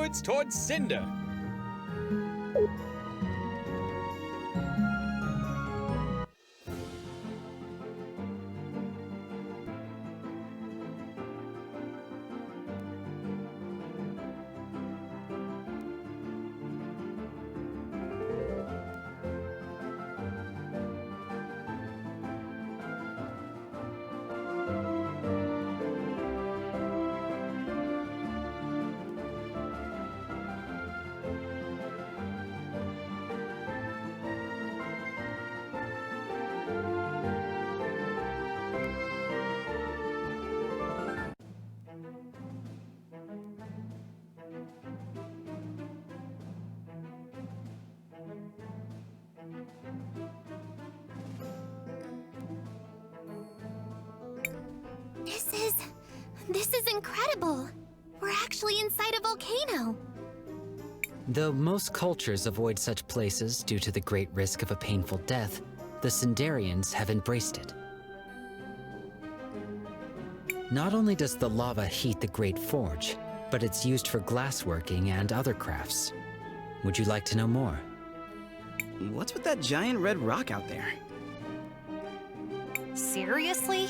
onwards towards Cinder. This is incredible! We're actually inside a volcano! Though most cultures avoid such places due to the great risk of a painful death, the Cinderians have embraced it. Not only does the lava heat the Great Forge, but it's used for glassworking and other crafts. Would you like to know more? What's with that giant red rock out there? Seriously?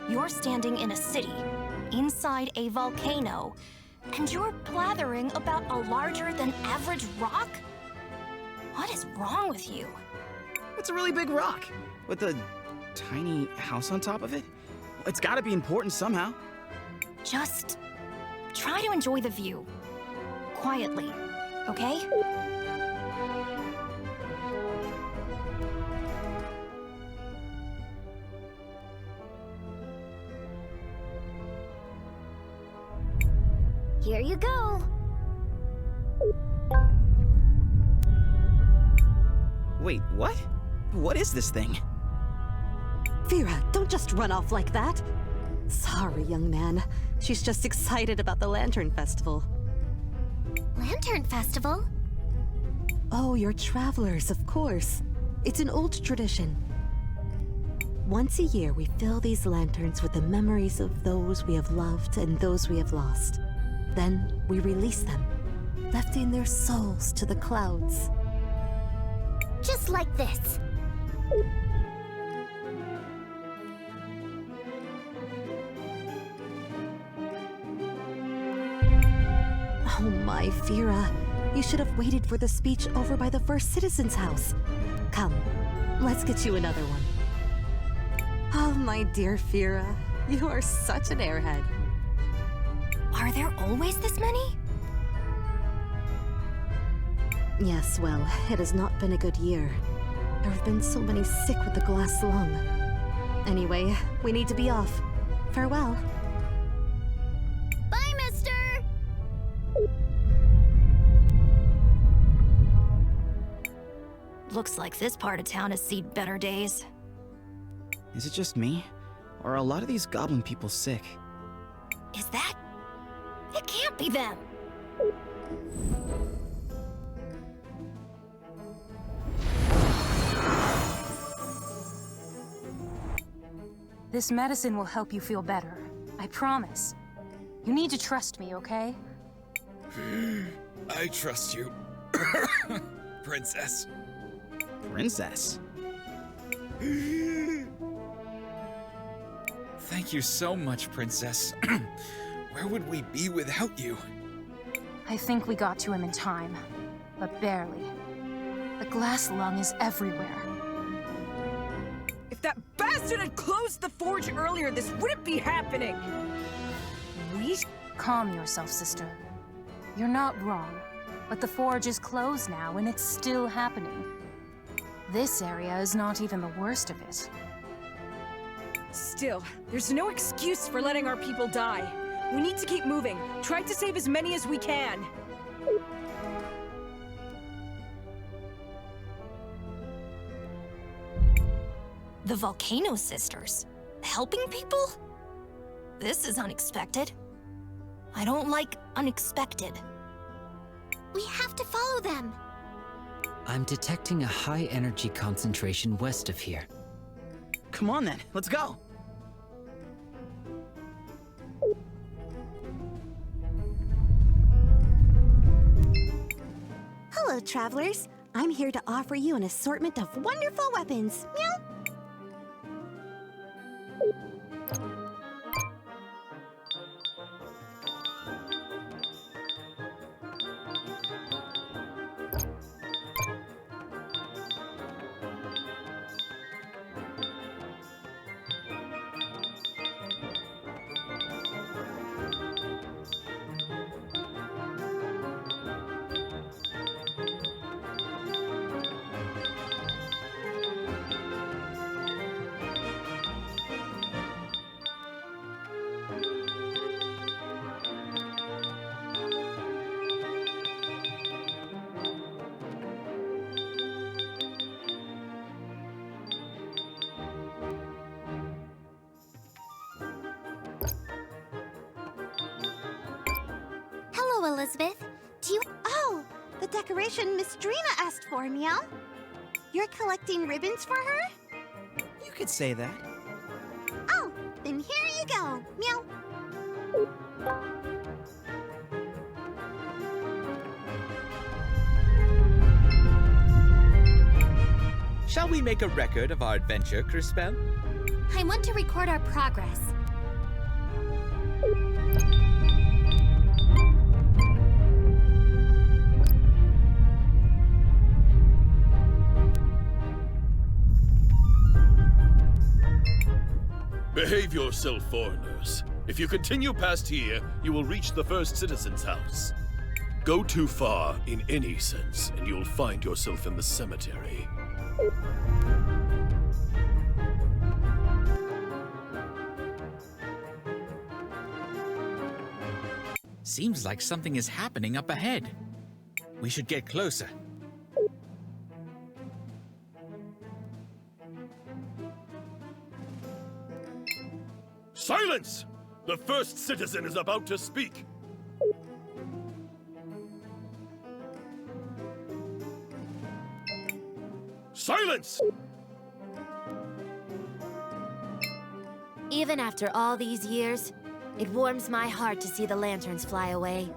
You're standing in a city, inside a volcano, and you're blathering about a larger-than-average rock? What is wrong with you? It's a really big rock, with a tiny house on top of it. It's gotta be important somehow. Just try to enjoy the view. Quietly, okay? Here you go. Wait, what? What is this thing? Vera, don't just run off like that. Sorry, young man. She's just excited about the Lantern Festival. Lantern Festival? Oh, you're travelers, of course. It's an old tradition. Once a year, we fill these lanterns with the memories of those we have loved and those we have lost. Then we release them, lifting their souls to the clouds. Just like this. Oh my, Vera. You should have waited for the speech over by the First Citizen's house. Come, let's get you another one. Oh, my dear Vera, you are such an airhead. Are there always this many? Yes, well, it has not been a good year. There have been so many sick with the glass lung. Anyway, we need to be off. Farewell. Bye, mister! Looks like this part of town has seen better days. Is it just me? Or are a lot of these goblin people sick? Is that? It can't be them! This medicine will help you feel better. I promise. You need to trust me, okay? I trust you, Princess. Princess? Thank you so much, Princess. Where would we be without you? I think we got to him in time, but barely. The glass lung is everywhere. If that bastard had closed the forge earlier, this wouldn't be happening! Calm yourself, sister. You're not wrong, but the forge is closed now and it's still happening. This area is not even the worst of it. Still, there's no excuse for letting our people die. We need to keep moving. Try to save as many as we can. The Volcano Sisters? Helping people? This is unexpected. I don't like unexpected. We have to follow them. I'm detecting a high energy concentration west of here. Come on then, let's go! travelers. I'm here to offer you an assortment of wonderful weapons. Meow. Hello, Elizabeth. Do you... Oh, the decoration Miss Drina asked for, Meow. You're collecting ribbons for her? You could say that. Oh, then here you go. Meow. Shall we make a record of our adventure, Crisbell? I want to record our progress. Behave yourself, foreigners. If you continue past here, you will reach the first citizen's house. Go too far, in any sense, and you'll find yourself in the cemetery. Seems like something is happening up ahead. We should get closer. Silence! The first citizen is about to speak. Silence! Even after all these years, it warms my heart to see the lanterns fly away.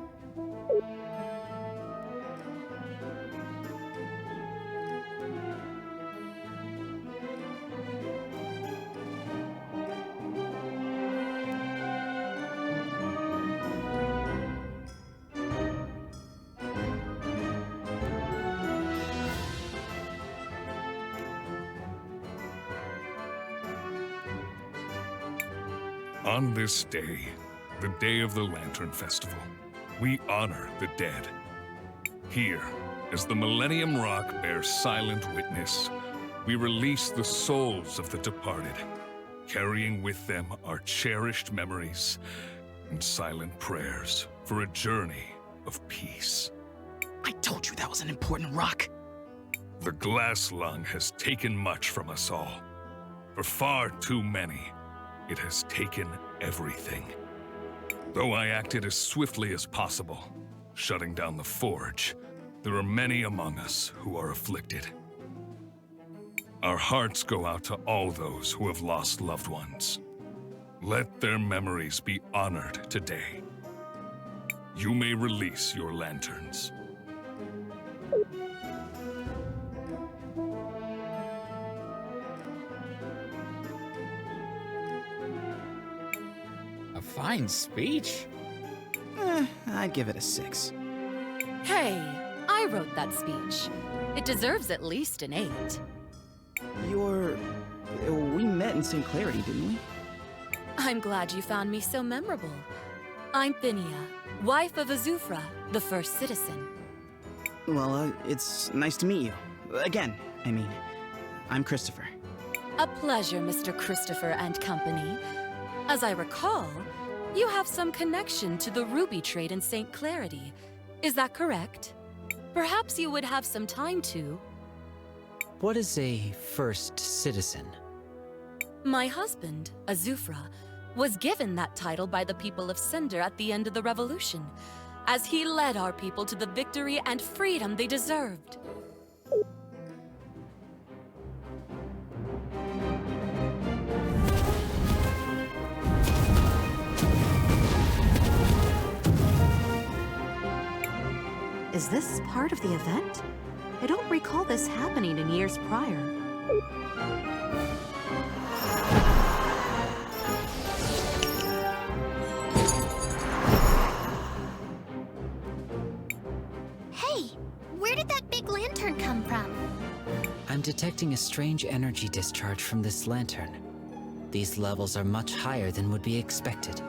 On this day, the day of the Lantern Festival, we honor the dead. Here, as the Millennium Rock bears silent witness, we release the souls of the departed, carrying with them our cherished memories and silent prayers for a journey of peace. I told you that was an important rock. The glass lung has taken much from us all. For far too many, it has taken everything. Though I acted as swiftly as possible, shutting down the forge, there are many among us who are afflicted. Our hearts go out to all those who have lost loved ones. Let their memories be honored today. You may release your lanterns. A fine speech. I'd give it a 6. Hey, I wrote that speech. It deserves at least an 8. We met in St. Clarity, didn't we? I'm glad you found me so memorable. I'm Phinia, wife of Azufra, the first citizen. Well, it's nice to meet you. Again, I mean, I'm Christopher. A pleasure, Mr. Christopher and company. As I recall, you have some connection to the ruby trade in St. Clarity. Is that correct? Perhaps you would have some time to... What is a first citizen? My husband, Azufra, was given that title by the people of Cinder at the end of the revolution, as he led our people to the victory and freedom they deserved. Is Is this part of the event? I don't recall this happening in years prior. Hey, where did that big lantern come from? I'm detecting a strange energy discharge from this lantern. These levels are much higher than would be expected.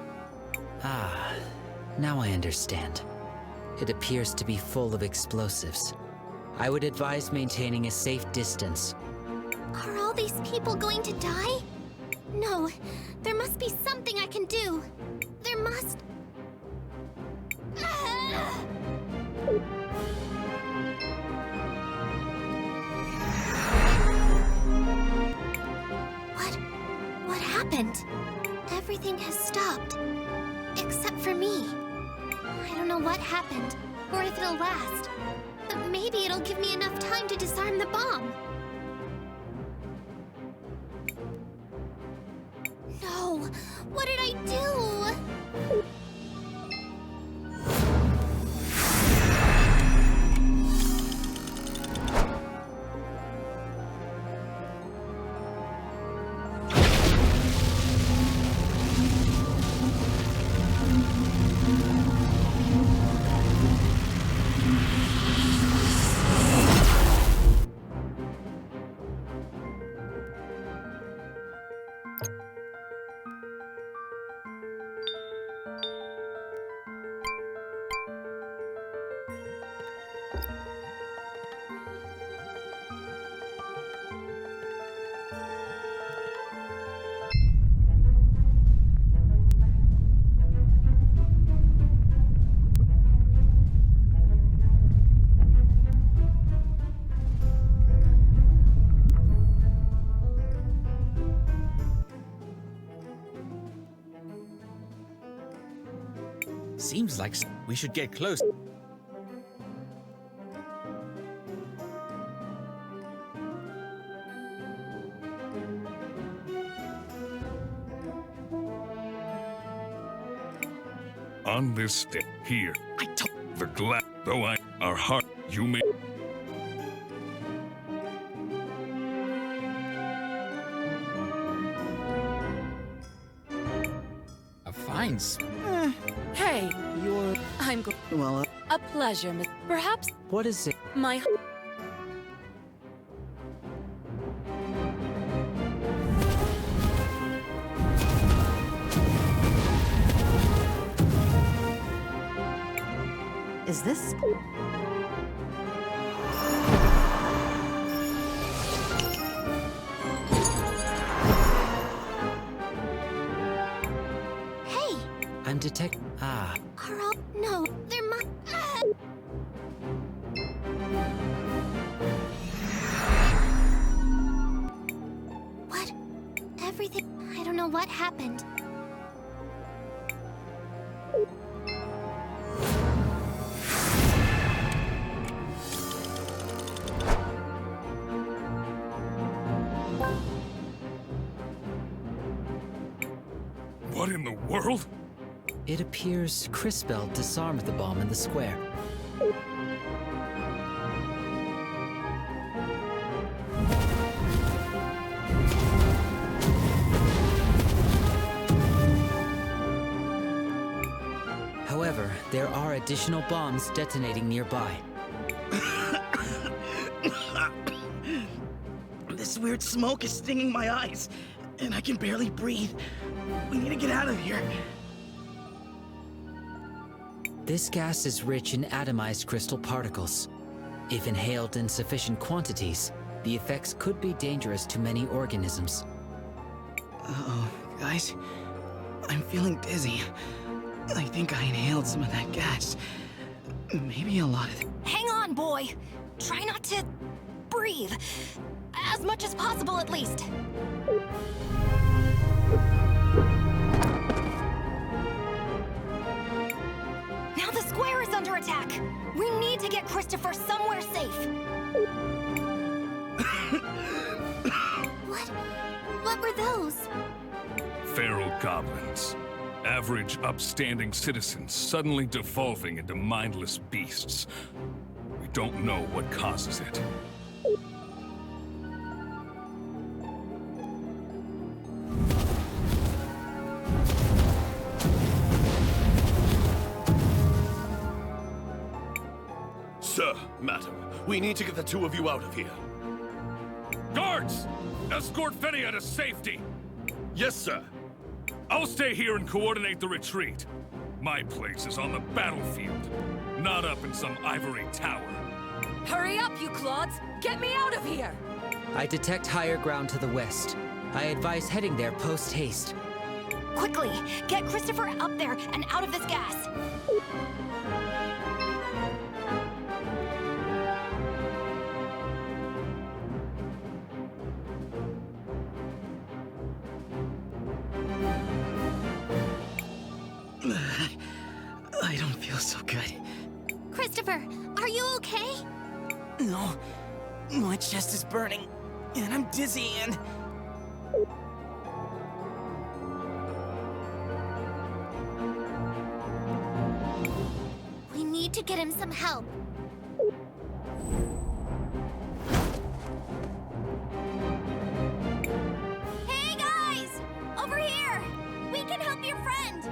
Ah, now I understand. It appears to be full of explosives. I would advise maintaining a safe distance. Are all these people going to die? No, there must be something I can do. There must... What happened? Everything has stopped. Except for me. I don't know what happened, or if it'll last. But maybe it'll give me enough time to disarm the bomb. No! What did I do? Seems like we should get close. On this day, here, I told... the glass, though I, our heart, you may... A fine Hey, You're... I'm Well, a pleasure, Miss. Perhaps What is it? my... Is this... Hey! I'm Ah, Are all... No, there must... What? Everything... I don't know what happened. What in the world? it appears Crisbell disarmed the bomb in the square. However, there are additional bombs detonating nearby. This weird smoke is stinging my eyes, and I can barely breathe. We need to get out of here. This gas is rich in atomized crystal particles. If inhaled in sufficient quantities, the effects could be dangerous to many organisms. Uh-oh, guys. I'm feeling dizzy. I think I inhaled some of that gas. Maybe a lot of it. Hang on, boy! Try not to... breathe. As much as possible, at least. Now the square is under attack! We need to get Christopher somewhere safe! What were those? Feral goblins. Average, upstanding citizens suddenly devolving into mindless beasts. don't know what causes it. Sir, madam, we need to get the two of you out of here. Guards! Escort Fenia to safety! Yes, sir. I'll stay here and coordinate the retreat. My place is on the battlefield, not up in some ivory tower. Hurry up, you clods! Get me out of here! I detect higher ground to the west. I advise heading there post-haste. Quickly, get Christopher up there and out of this gas. I don't feel so good. Christopher, are you okay? No, my chest is burning, and I'm dizzy, and... We need to get him some help. Hey guys! Over here! We can help your friend!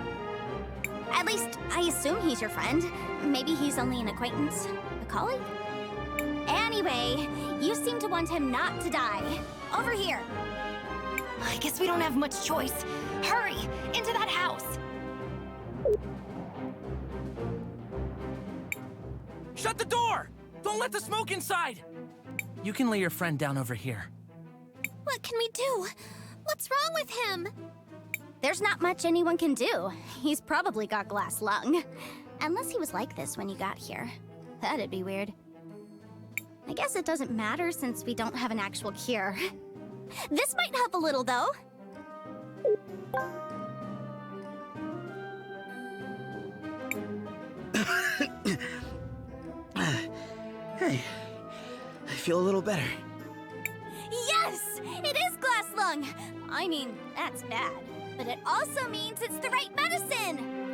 At least, I assume he's your friend. Maybe he's only an acquaintance. A colleague? Anyway, you seem to want him not to die. Over here. I guess we don't have much choice. Hurry! Into that house! Shut the door! Don't let the smoke inside! You can lay your friend down over here. What can we do? What's wrong with him? There's not much anyone can do. He's probably got glass lung. Unless he was like this when you got here. That'd be weird. I guess it doesn't matter since we don't have an actual cure. This might help a little, though. Hey, I feel a little better. Yes! It is glass lung! I mean, that's bad. But it also means it's the right medicine!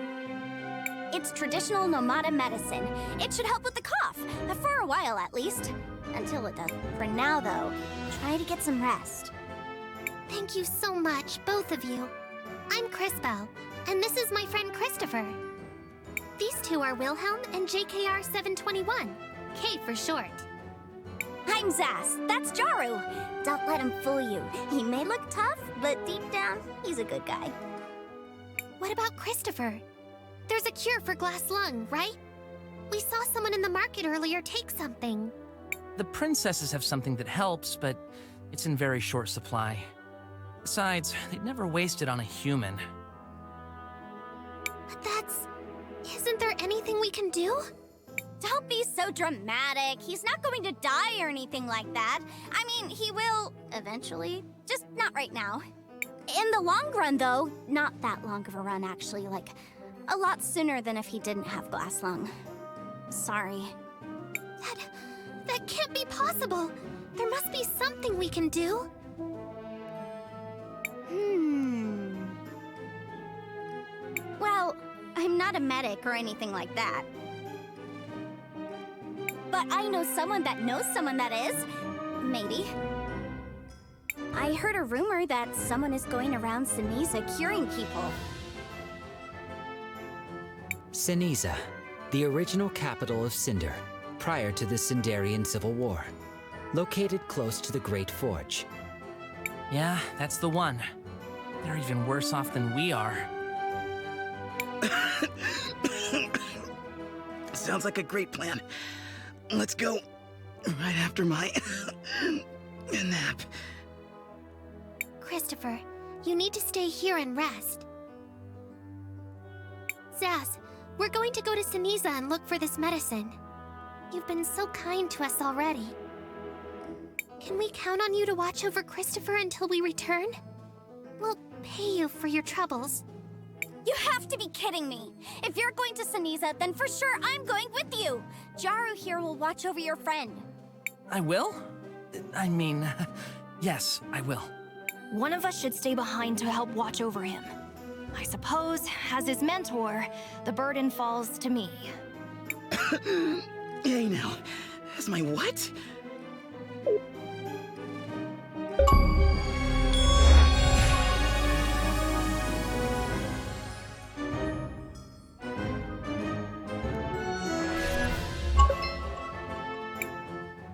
It's traditional Nomada medicine. It should help with the cough, for a while at least. Until it does. For now, though, try to get some rest. Thank you so much, both of you. I'm Crisbell, and this is my friend Christopher. These two are Willhelm and JKR 721, K for short. I'm Zas, that's Jaru. Don't let him fool you. He may look tough, but deep down, he's a good guy. What about Christopher? There's a cure for glass lung, right? We saw someone in the market earlier take something. The princesses have something that helps, but it's in very short supply. Besides, they'd never waste it on a human. But that's... Isn't there anything we can do? Don't be so dramatic. He's not going to die or anything like that. I mean, he will eventually, just not right now. In the long run, though, not that long of a run, actually, like a lot sooner than if he didn't have glass lung. Sorry. That can't be possible. There must be something we can do. Well, I'm not a medic or anything like that. But I know someone that knows someone that is. Maybe. I heard a rumor that someone is going around Ceniza curing people. Ceniza, the original capital of Cinder, prior to the Cinderian Civil War. Located close to the Great Forge. Yeah, that's the one. They're even worse off than we are. Sounds like a great plan. Let's go right after my nap. Christopher, you need to stay here and rest. Zaz, we're going to go to Ceniza and look for this medicine. You've been so kind to us already. Can we count on you to watch over Christopher until we return? We'll pay you for your troubles. You have to be kidding me! If you're going to Ceniza, then for sure I'm going with you! Jaru here will watch over your friend. I will? I mean, yes, I will. One of us should stay behind to help watch over him. I suppose, as his mentor, the burden falls to me. Hey now, As my what?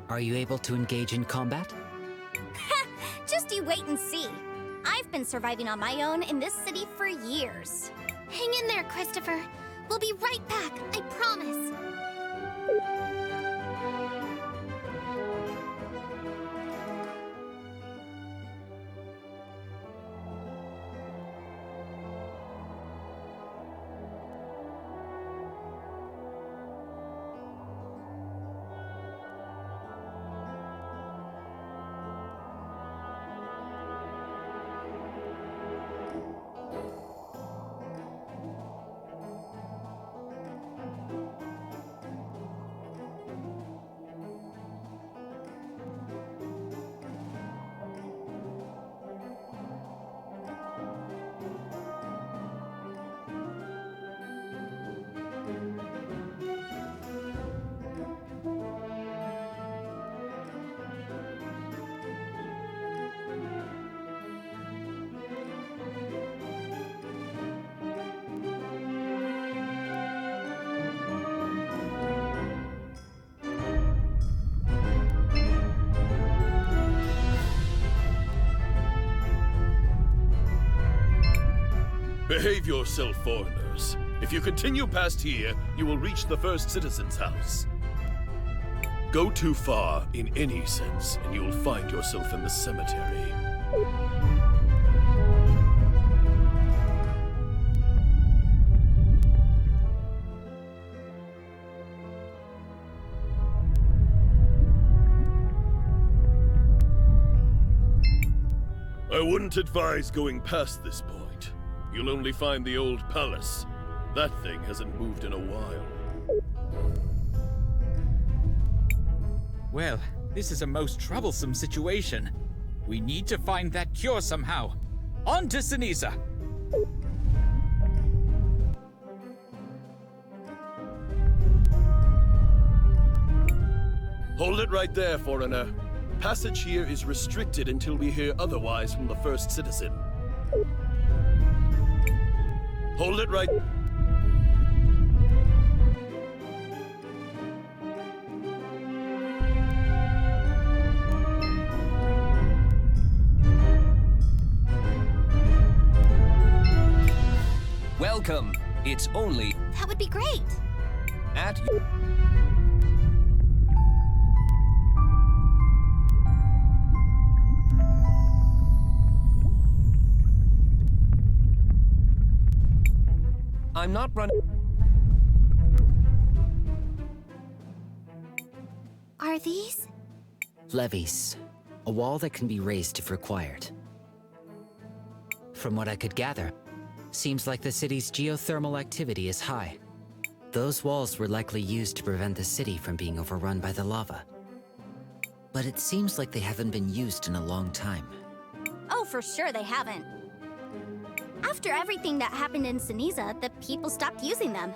Are you able to engage in combat? Just you wait and see. I've been surviving on my own in this city for years. Hang in there, Christopher. We'll be right back, I promise. Behave yourself, foreigners. If you continue past here, you will reach the first citizen's house. Go too far in any sense, and you will find yourself in the cemetery. I wouldn't advise going past this point. You'll only find the old palace. That thing hasn't moved in a while. Well, this is a most troublesome situation. We need to find that cure somehow. On to Ceniza! Hold it right there, foreigner. Passage here is restricted until we hear otherwise from the first citizen. Hold it right... Welcome. It's only... That would be great. At... I'm not running... Are these? Levees. A wall that can be raised if required. From what I could gather, seems like the city's geothermal activity is high. Those walls were likely used to prevent the city from being overrun by the lava. But it seems like they haven't been used in a long time. Oh, for sure they haven't. After everything that happened in Ceniza, the people stopped using them.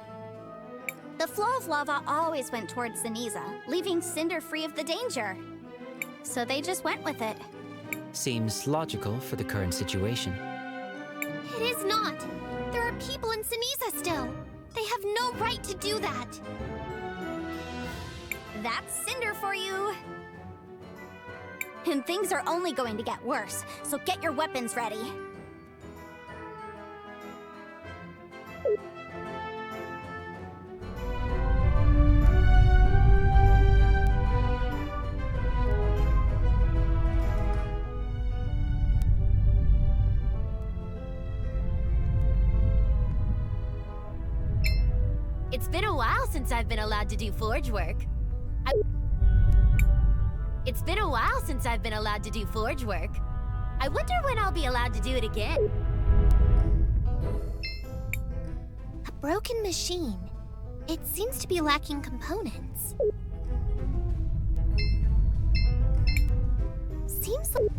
The flow of lava always went towards Ceniza, leaving Cinder free of the danger. So they just went with it. Seems logical for the current situation. It is not. There are people in Ceniza still. They have no right to do that. That's Cinder for you. And things are only going to get worse, so get your weapons ready. It's been a while since I've been allowed to do forge work. It's been a while since I've been allowed to do forge work. I wonder when I'll be allowed to do it again. A broken machine. It seems to be lacking components. Seems like...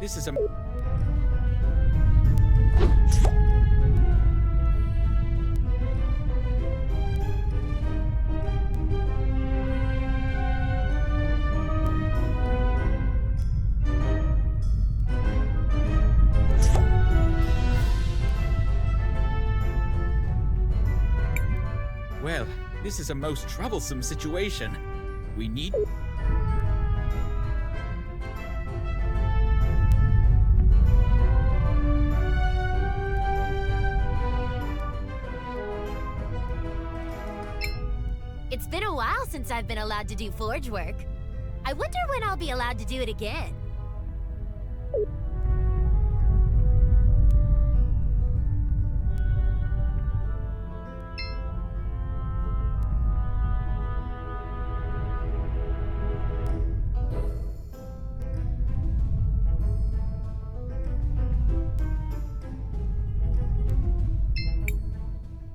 this is a... Well, this is a most troublesome situation. We need... It's been a while since I've been allowed to do forge work. I wonder when I'll be allowed to do it again.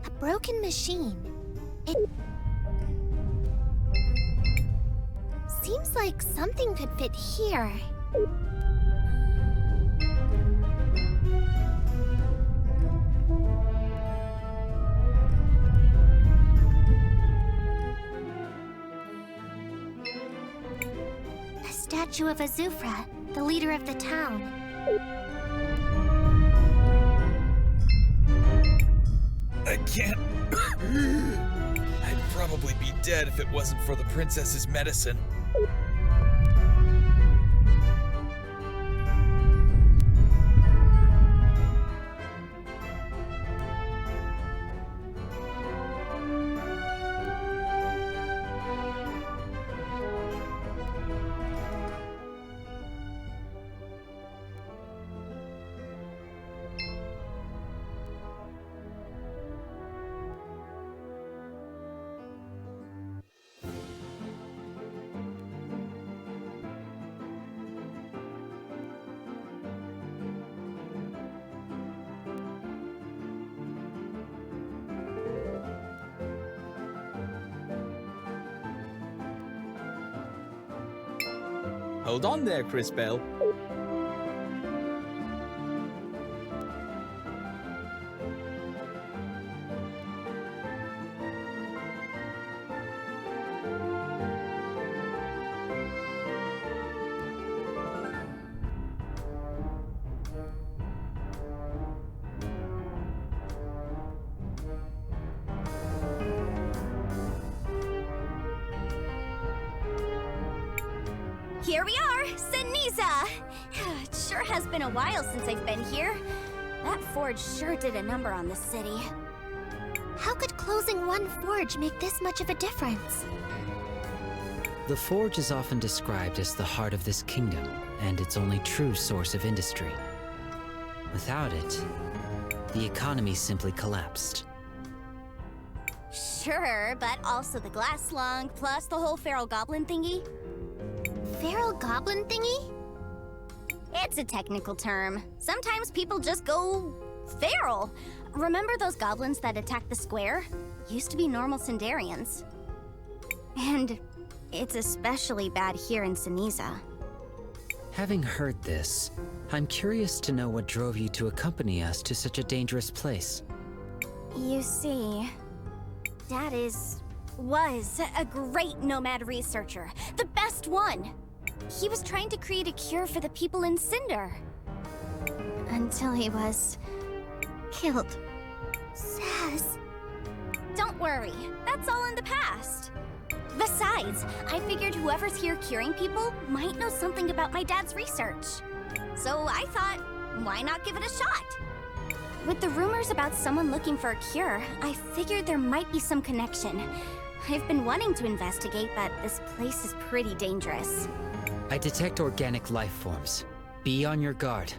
A broken machine. It seems like something could fit here. A statue of Azufra, the leader of the town. I can't... I'd probably be dead if it wasn't for the princess's medicine. Hold on there, Crisbell. Here we are, Ceniza! It sure has been a while since I've been here. That forge sure did a number on the city. How could closing one forge make this much of a difference? The forge is often described as the heart of this kingdom, and its only true source of industry. Without it, the economy simply collapsed. Sure, but also the glass lung, plus the whole feral goblin thingy. Feral goblin thingy? It's a technical term. Sometimes people just go feral. Remember those goblins that attacked the square? Used to be normal Cinderians. And it's especially bad here in Ceniza. Having heard this, I'm curious to know what drove you to accompany us to such a dangerous place. You see, Dad was a great nomad researcher. The best one! He was trying to create a cure for the people in Cinder. Until he was killed. Sass. Don't worry, that's all in the past. Besides, I figured whoever's here curing people might know something about my dad's research. So I thought, why not give it a shot? With the rumors about someone looking for a cure, I figured there might be some connection. I've been wanting to investigate, but this place is pretty dangerous. I detect organic life forms. Be on your guard.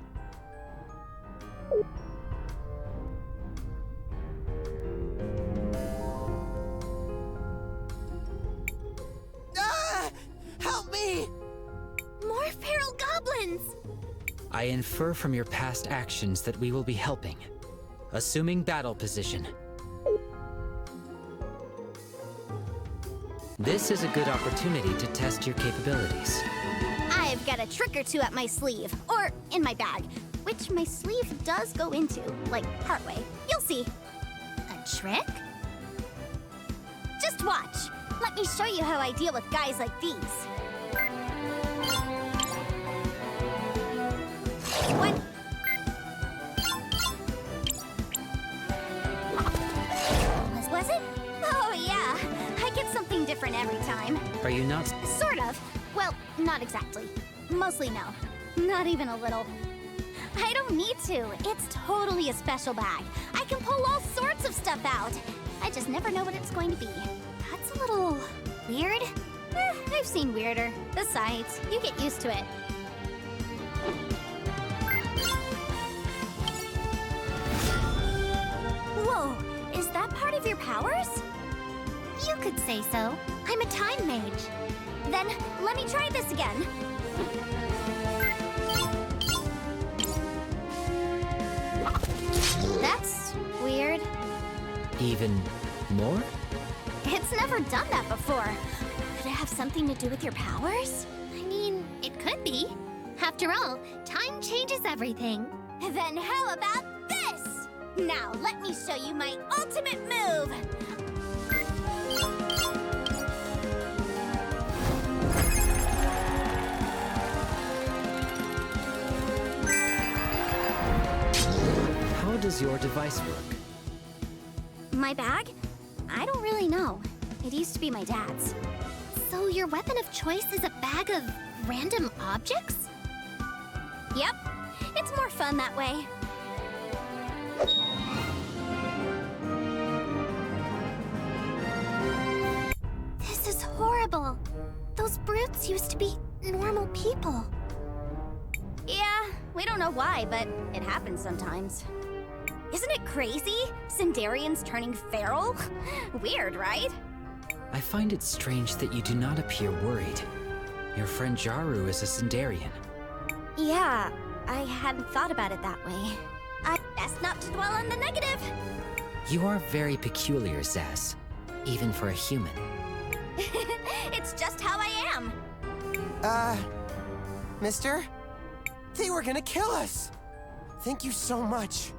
Ah! Help me! More feral goblins! I infer from your past actions that we will be helping. Assuming battle position. This is a good opportunity to test your capabilities. I've I've got a trick or two up my sleeve, or in my bag, which my sleeve does go into, like partway. You'll see. A trick? Just watch. Let me show you how I deal with guys like these. What? Was it? Oh yeah, I get something different every time. Are you not? Sort of. Well, not exactly. Mostly no. Not even a little. I don't need to. It's totally a special bag. I can pull all sorts of stuff out. I just never know what it's going to be. That's a little weird. I've seen weirder. Besides, you get used to it. Whoa, is that part of your powers? You could say so. I'm a time mage. Then let me try this again. That's weird. Even more? It's never done that before. Could it have something to do with your powers? I mean, it could be. After all, time changes everything. Then how about this? Now let me show you my ultimate move. How does your device work? My bag? I don't really know. It used to be my dad's. So your weapon of choice is a bag of random objects? Yep. It's more fun that way. This is horrible. Those brutes used to be normal people. Yeah, we don't know why, but it happens sometimes. Isn't it crazy? Cinderians turning feral? Weird, right? I find it strange that you do not appear worried. Your friend Jaru is a Cinderian. Yeah, I hadn't thought about it that way. Best not to dwell on the negative. You are very peculiar, Zaz. Even for a human. It's just how I am. Mister? They were gonna kill us! Thank you so much.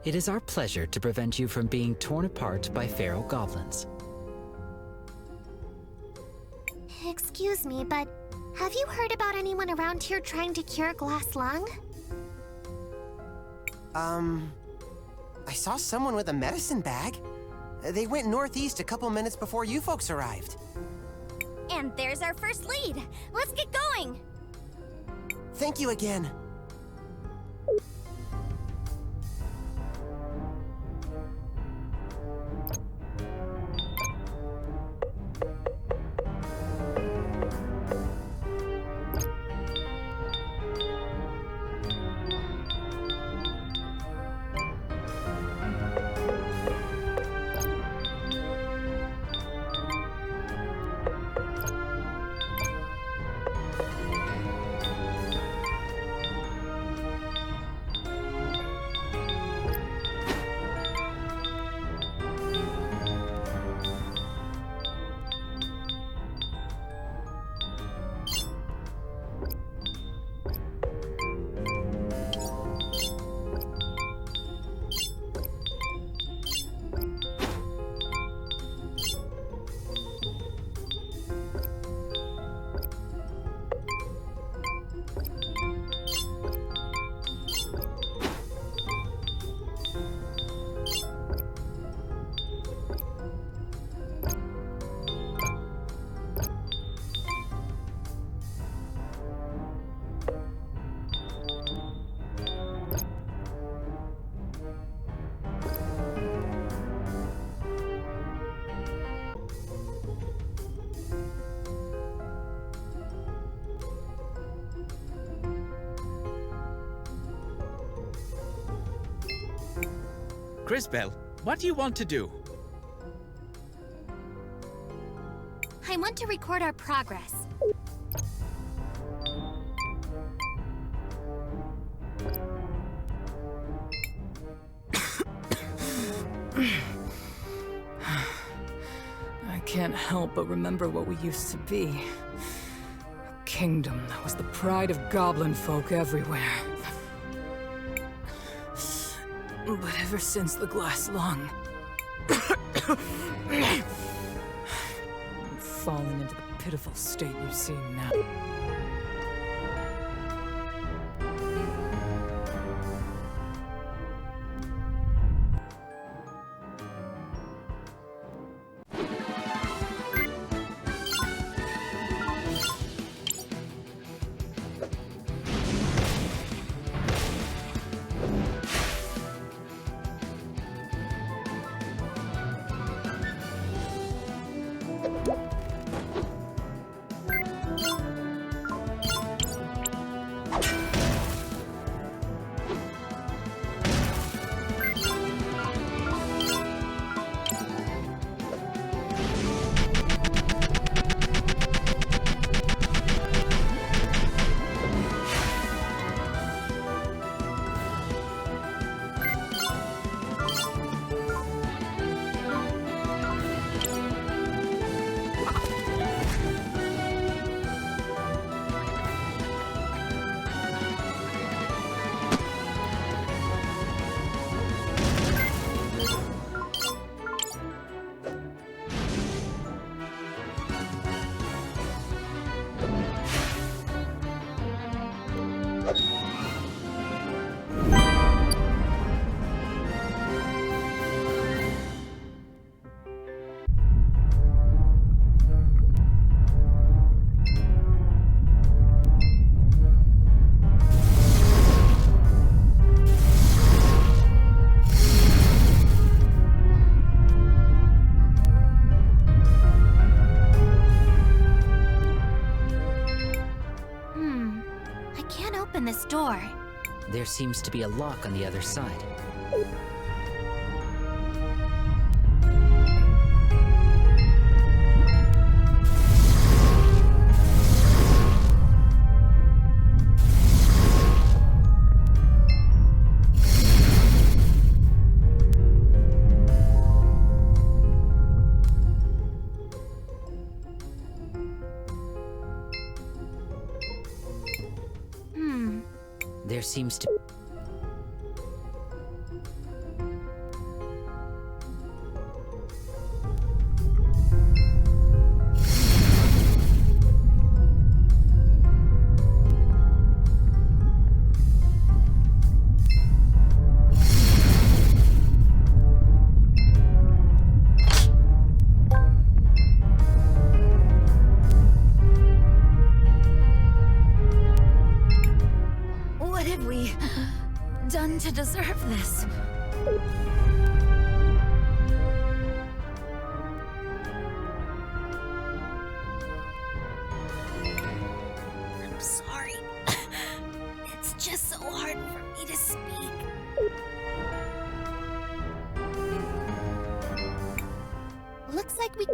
It is our pleasure to prevent you from being torn apart by feral goblins. Excuse me, but have you heard about anyone around here trying to cure glass lung? I saw someone with a medicine bag. They went northeast a couple minutes before you folks arrived. And there's our first lead. Let's get going. Thank you again. Crisbell, what do you want to do? I want to record our progress. I can't help but remember what we used to be. kingdom that was the pride of goblin folk everywhere. But ever since the glass lung, I've fallen into the pitiful state you see now. This door. There seems to be a lock on the other side. There seems to... To deserve this. I'm sorry. It's just so hard for me to speak. Looks like we...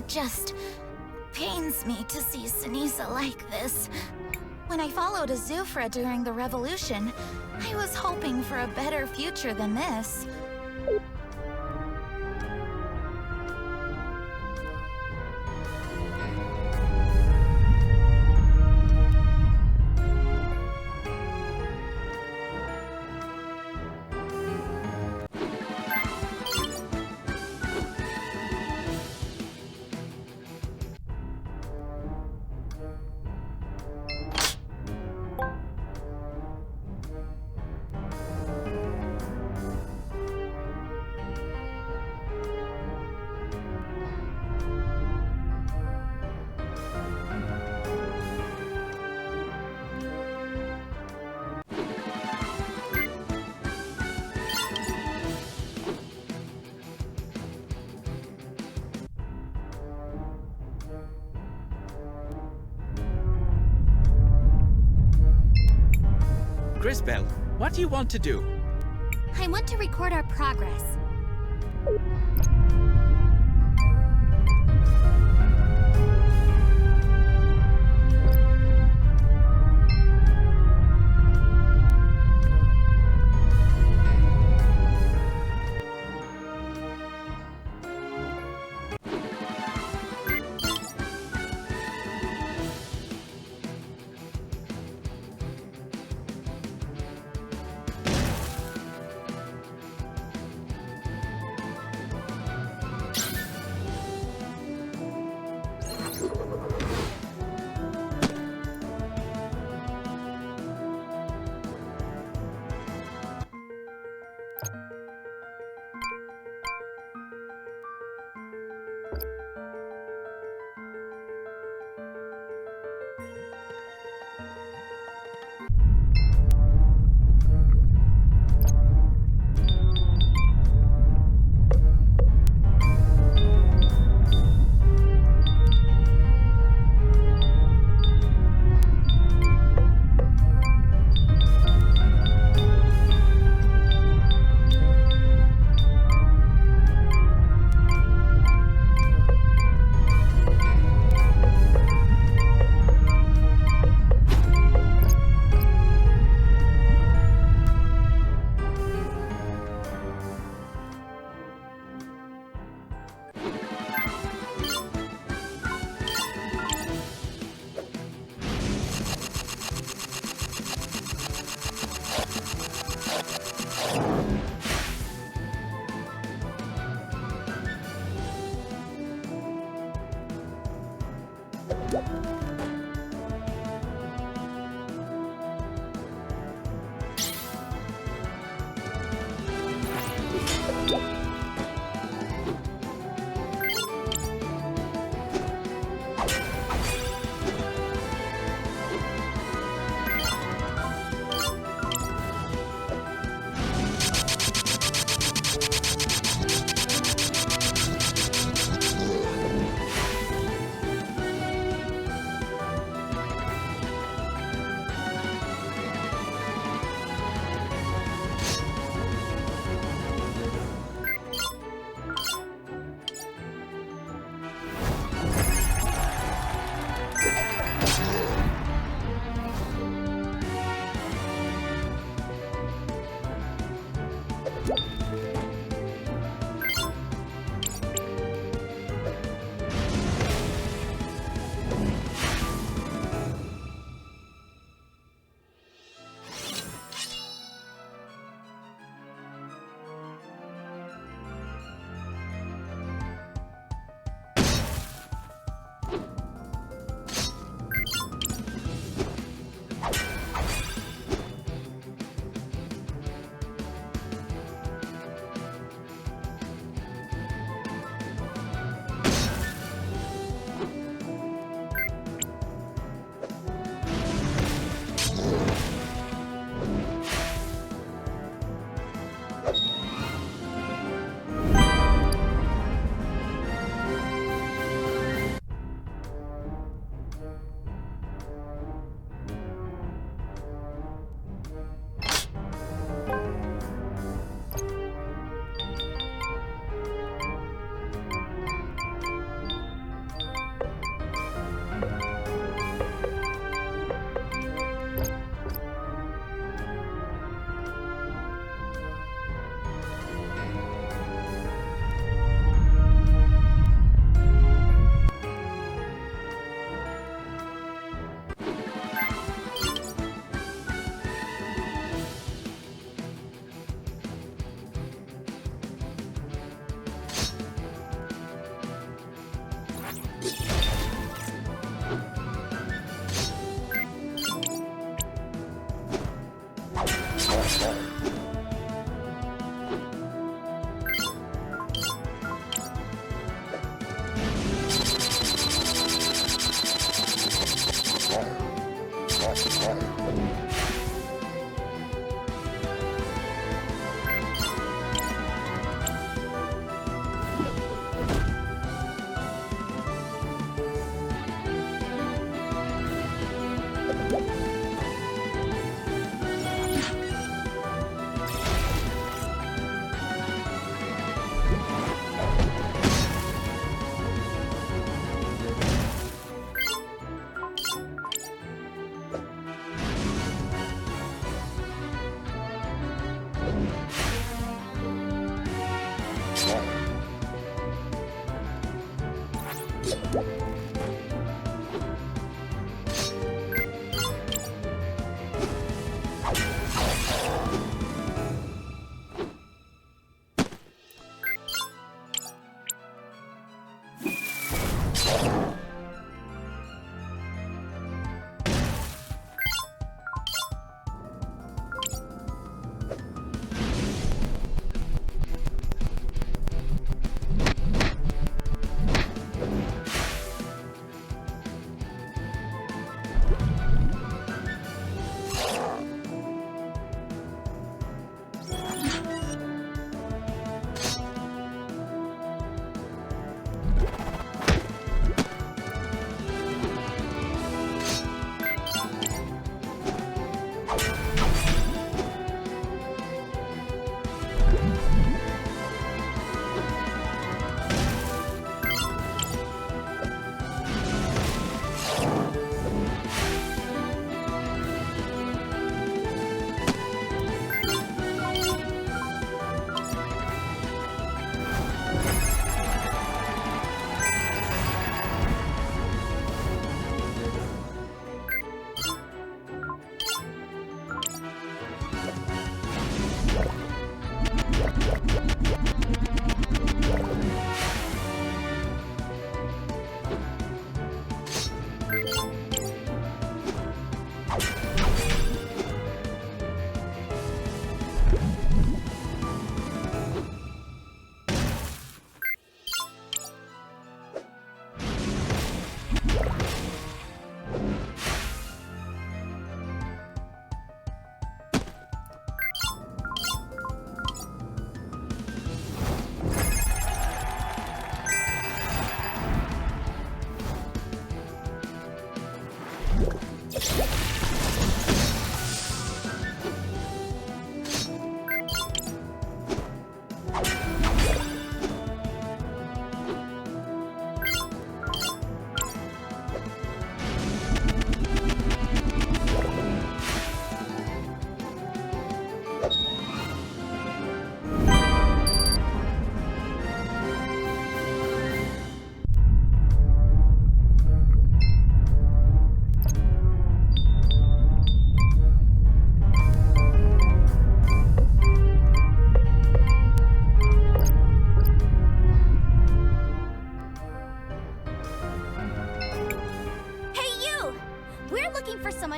It just pains me to see Sinisa like this. When I followed Azufra during the revolution, I was hoping for a better future than this. Crisbell, what do you want to do? I want to record our progress.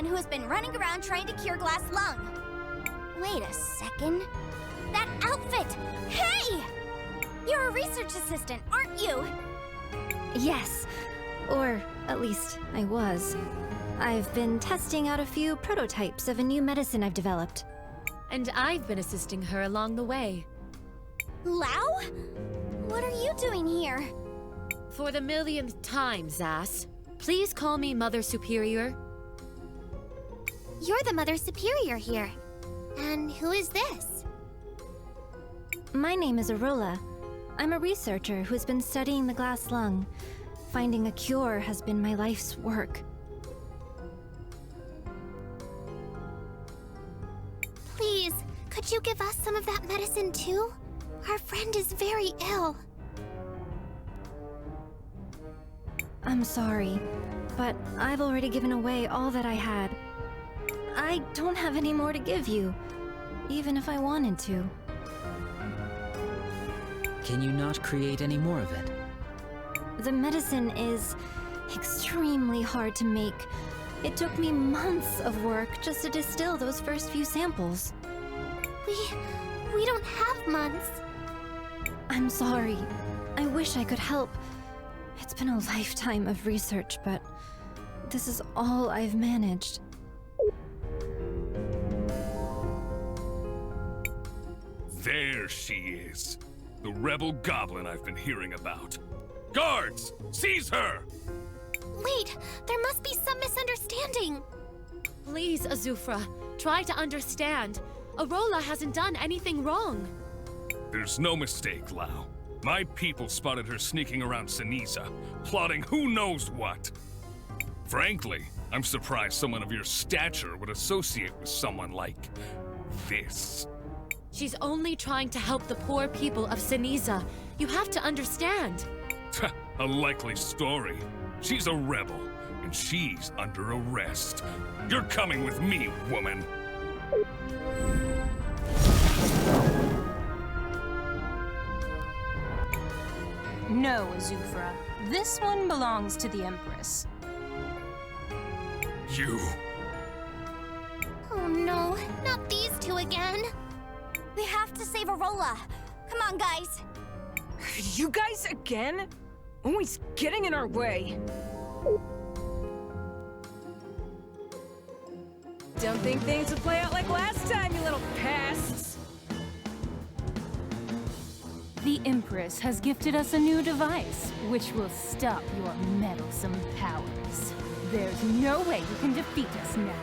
Who has been running around trying to cure glass lung. Wait a second. That outfit! Hey! You're a research assistant, aren't you? Yes. Or, at least, I was. I've been testing out a few prototypes of a new medicine I've developed. And I've been assisting her along the way. Lao? What are you doing here? For the millionth time, Zas. Please call me Mother Superior. You're the Mother Superior here. And who is this? My name is Arola. I'm a researcher who's been studying the glass lung. Finding a cure has been my life's work. Please, could you give us some of that medicine too? Our friend is very ill. I'm sorry, but I've already given away all that I had. I don't have any more to give you, even if I wanted to. Can you not create any more of it? The medicine is extremely hard to make. It took me months of work just to distill those first few samples. We don't have months. I'm sorry. I wish I could help. It's been a lifetime of research, but this is all I've managed. There she is. The rebel goblin I've been hearing about. Guards! Seize her! Wait, there must be some misunderstanding. Please, Azufra, try to understand. Arola hasn't done anything wrong. There's no mistake, Lao. My people spotted her sneaking around Ceniza, plotting who knows what. Frankly, I'm surprised someone of your stature would associate with someone like this. She's only trying to help the poor people of Ceniza. You have to understand. A likely story. She's a rebel, and she's under arrest. You're coming with me, woman. No, Azufra. This one belongs to the Empress. You. Oh no, not these two again. We have to save Arola. Come on, guys. You guys again? Always getting in our way. Don't think things will play out like last time, you little pests. The Empress has gifted us a new device, which will stop your meddlesome powers. There's no way you can defeat us now.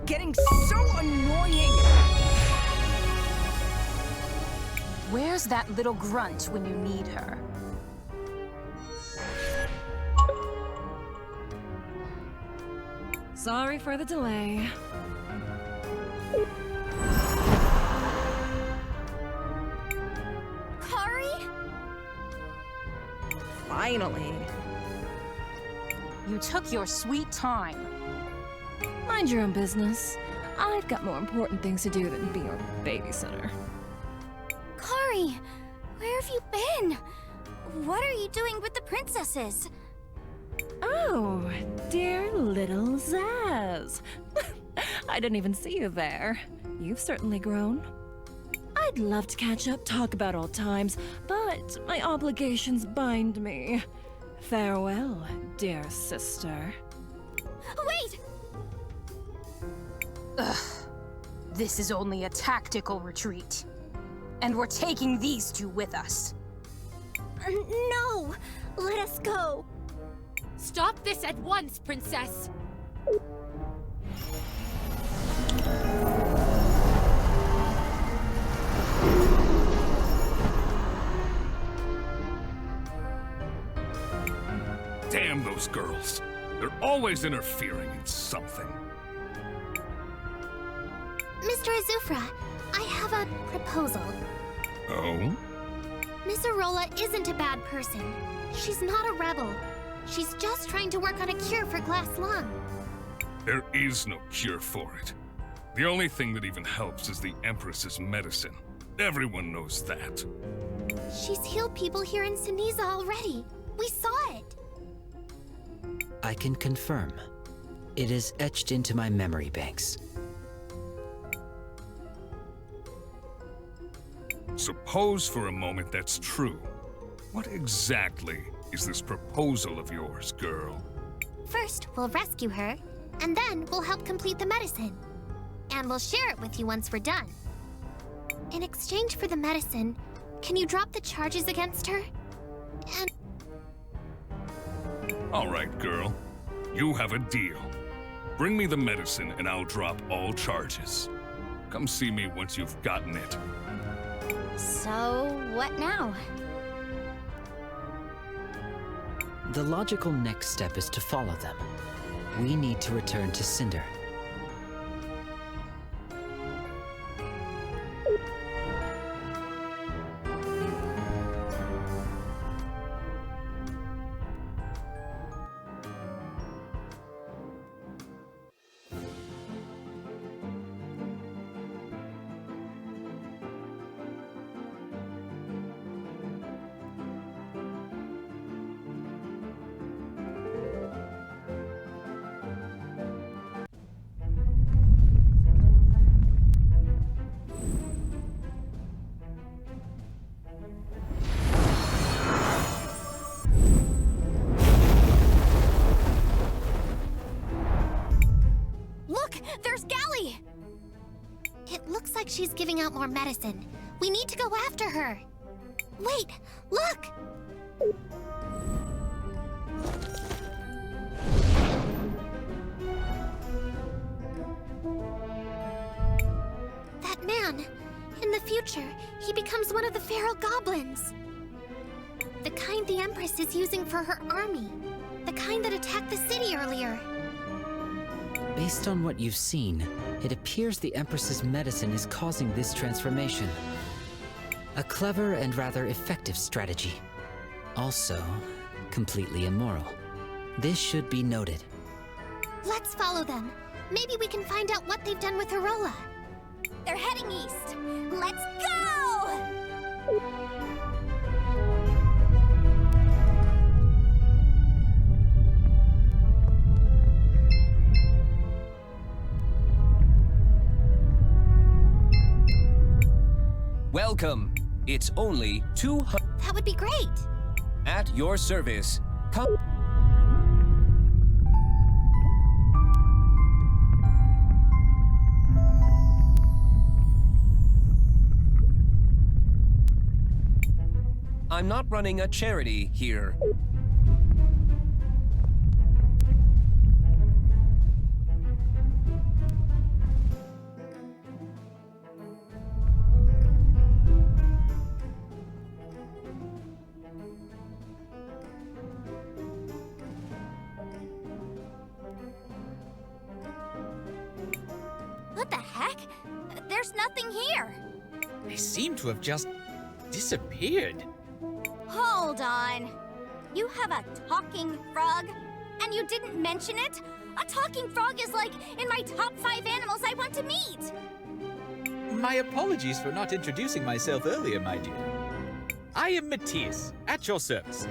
Getting so annoying! Where's that little grunt when you need her? Sorry for the delay. Kari? Finally. You took your sweet time. Mind your own business. I've got more important things to do than be your babysitter. Kari, where have you been? What are you doing with the princesses? Oh, dear little Zaz. I didn't even see you there. You've certainly grown. I'd love to catch up, talk about old times, but my obligations bind me. Farewell, dear sister. Wait! Ugh. This is only a tactical retreat. And we're taking these two with us. No! Let us go! Stop this at once, princess! Damn those girls. They're always interfering in something. Mr. Azufra, I have a proposal. Oh? Miss Arola isn't a bad person. She's not a rebel. She's just trying to work on a cure for glass lung. There is no cure for it. The only thing that even helps is the Empress's medicine. Everyone knows that. She's healed people here in Ceniza already. We saw it. I can confirm. It is etched into my memory banks. Suppose for a moment that's true. What exactly is this proposal of yours, girl? First, we'll rescue her, and then we'll help complete the medicine. And we'll share it with you once we're done. In exchange for the medicine, can you drop the charges against her? And... All right, girl. You have a deal. Bring me the medicine and I'll drop all charges. Come see me once you've gotten it. So, what now? The logical next step is to follow them. We need to return to Cinder. There's Gally! It looks like she's giving out more medicine. We need to go after her. Wait, look! That man, in the future, he becomes one of the feral goblins. The kind the Empress is using for her army. The kind that attacked the city earlier. Based on what you've seen, it appears the Empress's medicine is causing this transformation. A clever and rather effective strategy. Also, completely immoral. This should be noted. Let's follow them. Maybe we can find out what they've done with Arola. They're heading east. Let's go! Welcome. It's only 200. That would be great. At your service. Come. I'm not running a charity here. What the heck? There's nothing here. They seem to have just disappeared. Hold on. You have a talking frog? And you didn't mention it? A talking frog is like in my top 5 animals I want to meet. My apologies for not introducing myself earlier, my dear. I am Matias, at your service.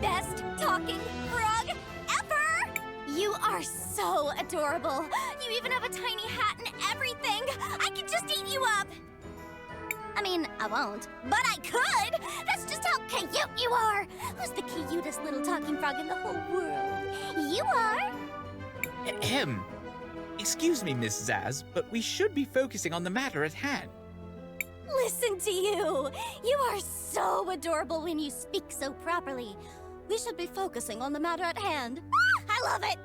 Best talking frog ever! You are so adorable. You even have a tiny hat and everything. I could just eat you up. I mean, I won't, but I could! That's just how cute you are! Who's the cutest little talking frog in the whole world? You are! Ahem. Excuse me, Miss Zaz, but we should be focusing on the matter at hand. Listen to you! You are so adorable when you speak so properly. We should be focusing on the matter at hand. I love it!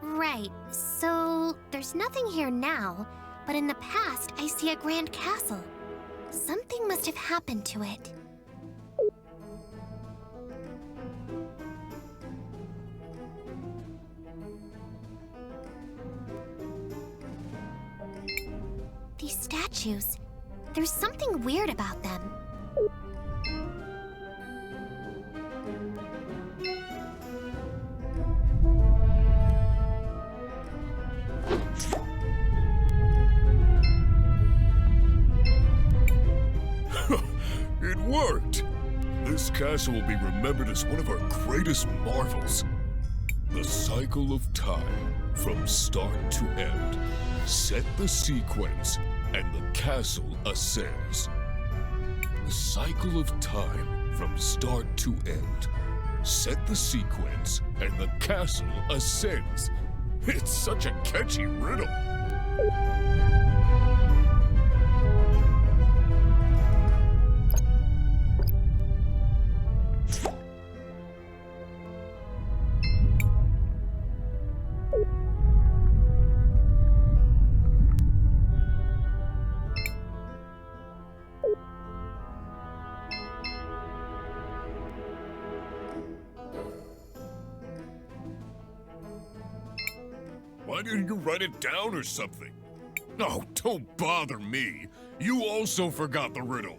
Right, so there's nothing here now, but in the past I see a grand castle. Something must have happened to it. These statues, there's something weird about them. This castle will be remembered as one of our greatest marvels. The cycle of time, from start to end. Set the sequence, and the castle ascends. The cycle of time, from start to end. Set the sequence, and the castle ascends. It's such a catchy riddle. Why didn't you write it down or something? No, don't bother me. You also forgot the riddle.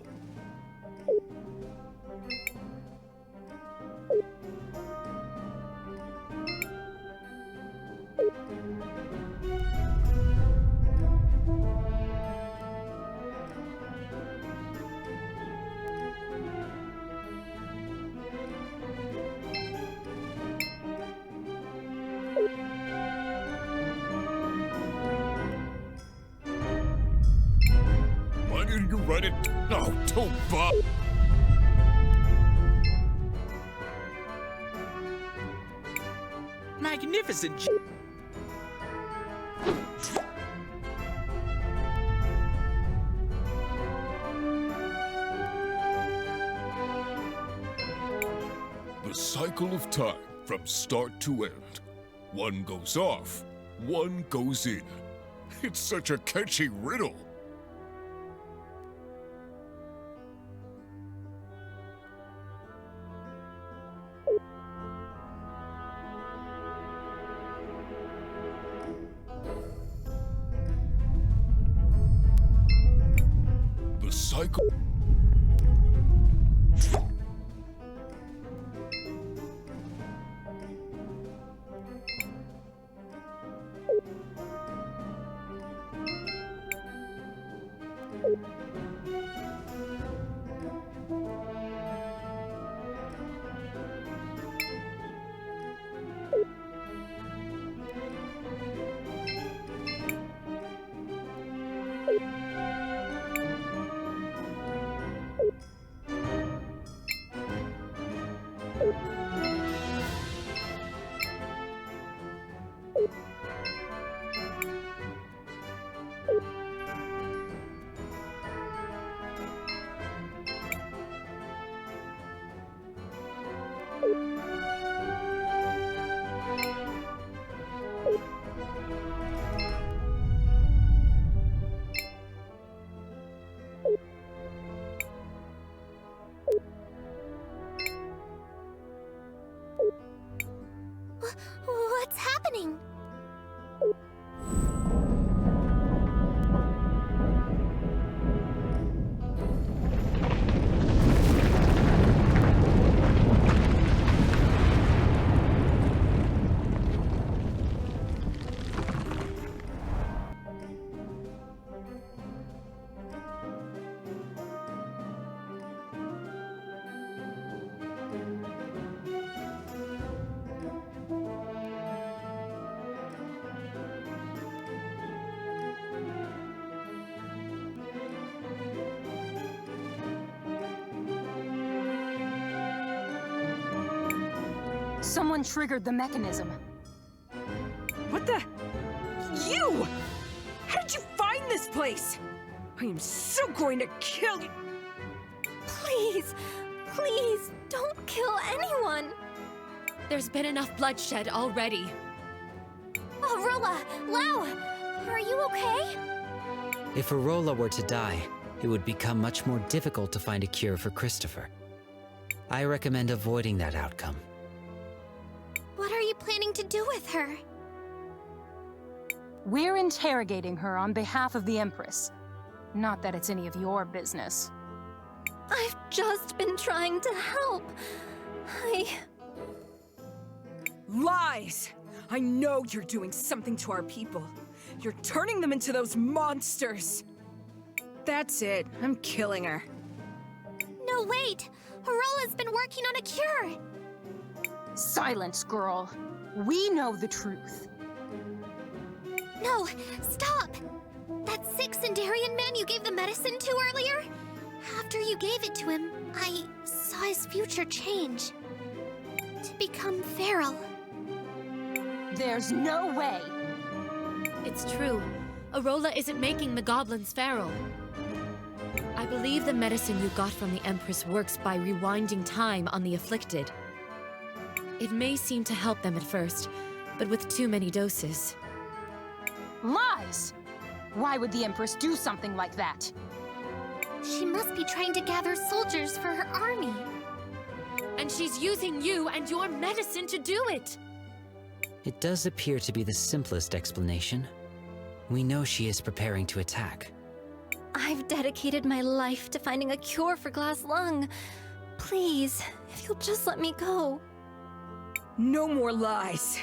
Why didn't you write it? No, don't bother. Magnificent. The cycle of time, from start to end. One goes off, one goes in. It's such a catchy riddle. The cycle... What's happening? Someone triggered the mechanism. What the? You! How did you find this place? I am so going to kill you! Please, please, don't kill anyone! There's been enough bloodshed already. Arola, Lau, are you okay? If Arola were to die, it would become much more difficult to find a cure for Christopher. I recommend avoiding that outcome. What are you planning to do with her? We're interrogating her on behalf of the Empress. Not that it's any of your business. I've just been trying to help. Lies! I know you're doing something to our people. You're turning them into those monsters. That's it. I'm killing her. No, wait! Arola's been working on a cure! Silence, girl. We know the truth. No, stop! That sick Cinderian man you gave the medicine to earlier? After you gave it to him, I saw his future change. To become feral. There's no way! It's true. Arola isn't making the goblins feral. I believe the medicine you got from the Empress works by rewinding time on the afflicted. It may seem to help them at first, but with too many doses. Lies! Why would the Empress do something like that? She must be trying to gather soldiers for her army. And she's using you and your medicine to do it! It does appear to be the simplest explanation. We know she is preparing to attack. I've dedicated my life to finding a cure for glass lung. Please, if you'll just let me go. No more lies.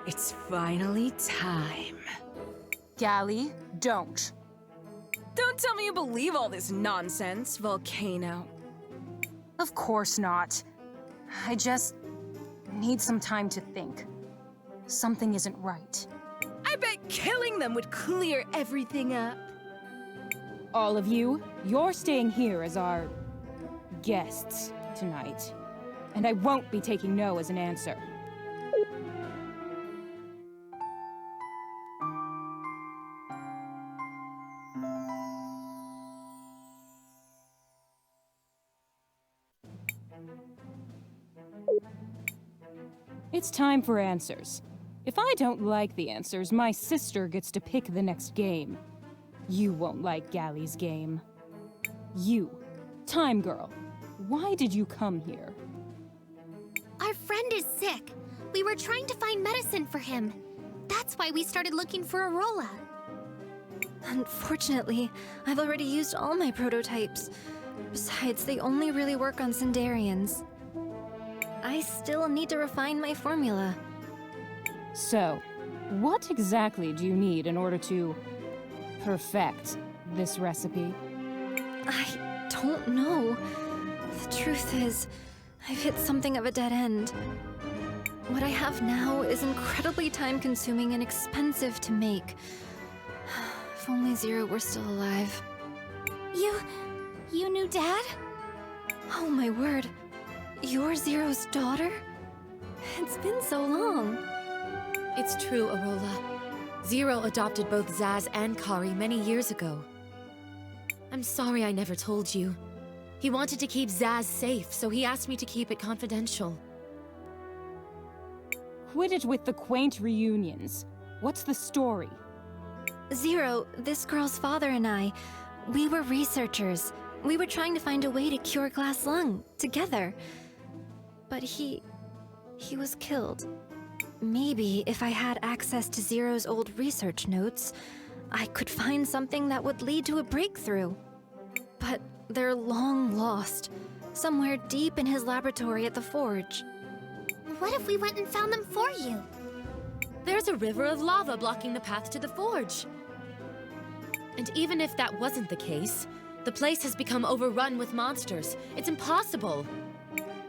It's finally time. Gally, don't. Don't tell me you believe all this nonsense, Volcano. Of course not. I just need some time to think. Something isn't right. I bet killing them would clear everything up. All of you, you're staying here as our guests tonight. And I won't be taking no as an answer. It's time for answers. If I don't like the answers, my sister gets to pick the next game. You won't like Gally's game. You, Time Girl, why did you come here? Our friend is sick. We were trying to find medicine for him. That's why we started looking for Arola. Unfortunately, I've already used all my prototypes. Besides, they only really work on Cinderians. I still need to refine my formula. So, what exactly do you need in order to perfect this recipe? I don't know. The truth is, I've hit something of a dead end. What I have now is incredibly time-consuming and expensive to make. If only Zero were still alive. You knew Dad? Oh my word. You're Zero's daughter? It's been so long. It's true, Arola. Zero adopted both Zaz and Kari many years ago. I'm sorry I never told you. He wanted to keep Zaz safe, so he asked me to keep it confidential. Quit it with the quaint reunions. What's the story? Zero, this girl's father and I, we were researchers. We were trying to find a way to cure glass lung, together. But he was killed. Maybe if I had access to Zero's old research notes, I could find something that would lead to a breakthrough. But they're long lost, somewhere deep in his laboratory at the Forge. What if we went and found them for you? There's a river of lava blocking the path to the Forge. And even if that wasn't the case, the place has become overrun with monsters. It's impossible.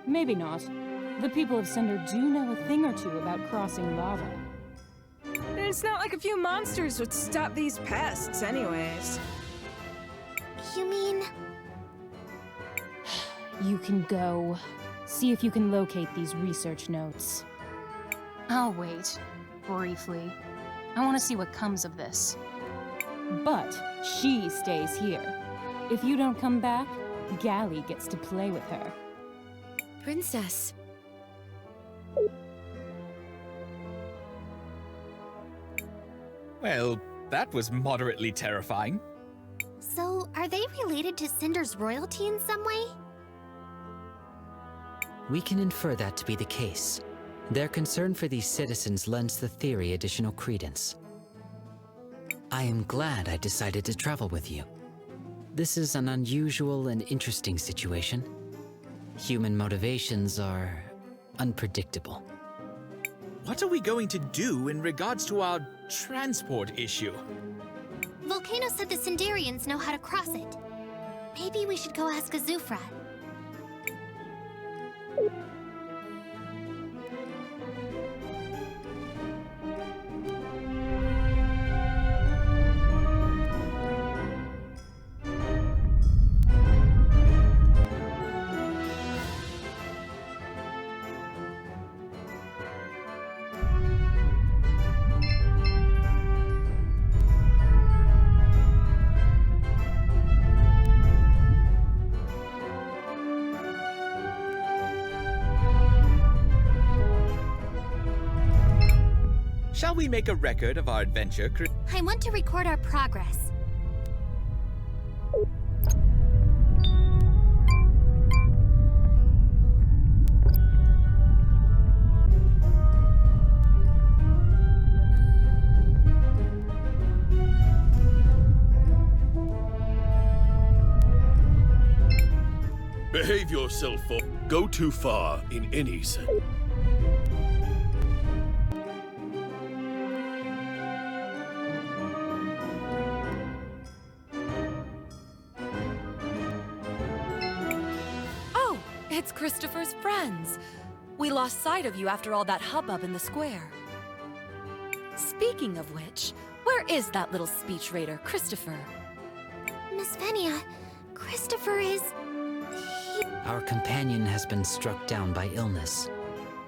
Maybe not. The people of Cinder do know a thing or two about crossing lava. It's not like a few monsters would stop these pests anyways. You mean... You can go. See if you can locate these research notes. I'll wait. Briefly. I want to see what comes of this. But she stays here. If you don't come back, Gally gets to play with her. Princess. Well, that was moderately terrifying. So, are they related to Cinder's royalty in some way? We can infer that to be the case. Their concern for these citizens lends the theory additional credence. I am glad I decided to travel with you. This is an unusual and interesting situation. Human motivations are unpredictable. What are we going to do in regards to our transport issue? Volcano said the Cinderians know how to cross it. Maybe we should go ask Azufra. Shall we make a record of our adventure, Cris? I want to record our progress. Behave yourself or go too far in any sense. It's Christopher's friends. We lost sight of you after all that hubbub in the square. Speaking of which, where is that little speech raider, Christopher? Miss Venia, Christopher is... Our companion has been struck down by illness.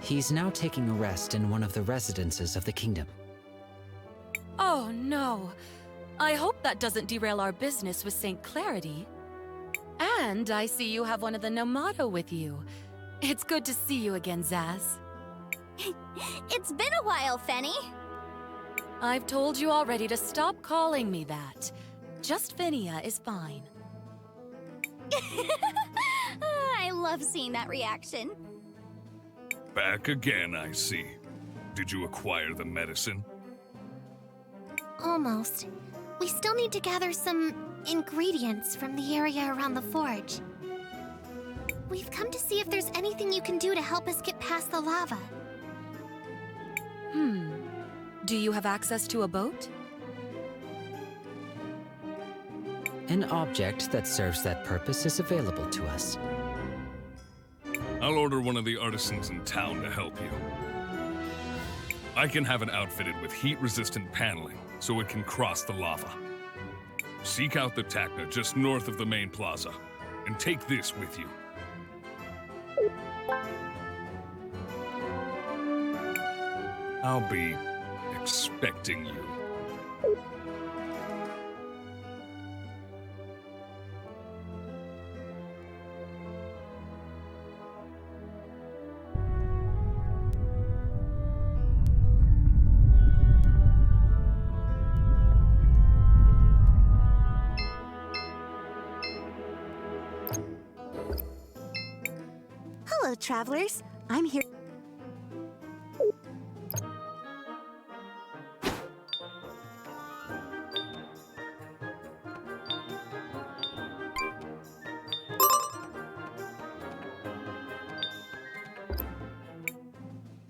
He's now taking a rest in one of the residences of the kingdom. Oh no. I hope that doesn't derail our business with St. Clarity. And I see you have one of the Nomato with you. It's good to see you again, Zaz. It's been a while, Fenny. I've told you already to stop calling me that. Just Venia is fine. I love seeing that reaction. Back again, I see. Did you acquire the medicine? Almost. We still need to gather some ingredients from the area around the forge. We've come to see if there's anything you can do to help us get past the lava. Do you have access to a boat? An object that serves that purpose is available to us. I'll order one of the artisans in town to help you. I can have it outfitted with heat-resistant paneling, so it can cross the lava. Seek out the Tacna just north of the main plaza, and take this with you. I'll be expecting you. Hello, travelers. I'm here.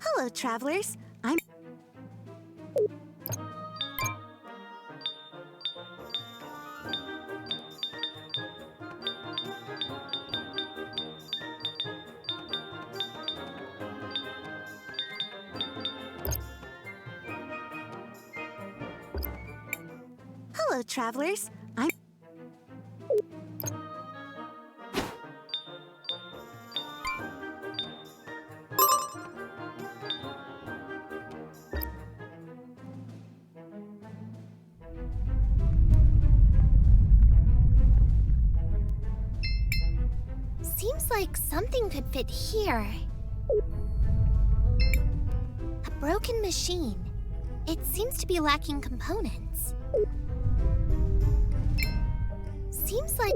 Hello, travelers. I'm... Hello, travelers. I'm... Seems like something could fit here. A broken machine. It seems to be lacking components. Seems like...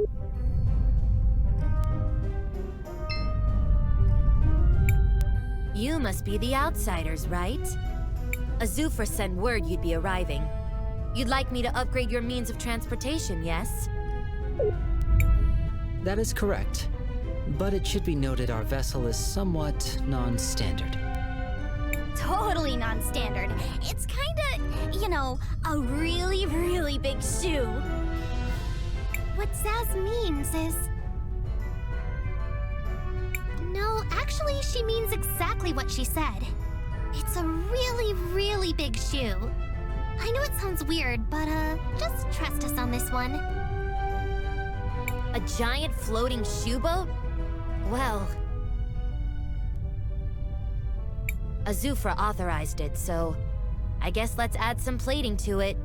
You must be the outsiders, right? Azufra sent word you'd be arriving. You'd like me to upgrade your means of transportation, yes? That is correct. But it should be noted our vessel is somewhat non-standard. Totally non-standard. It's kinda, you know, a really, really big shoe. What Zaz means is... No, actually, she means exactly what she said. It's a really, really big shoe. I know it sounds weird, but just trust us on this one. A giant floating shoe boat? Well... Azufra authorized it, so... I guess let's add some plating to it.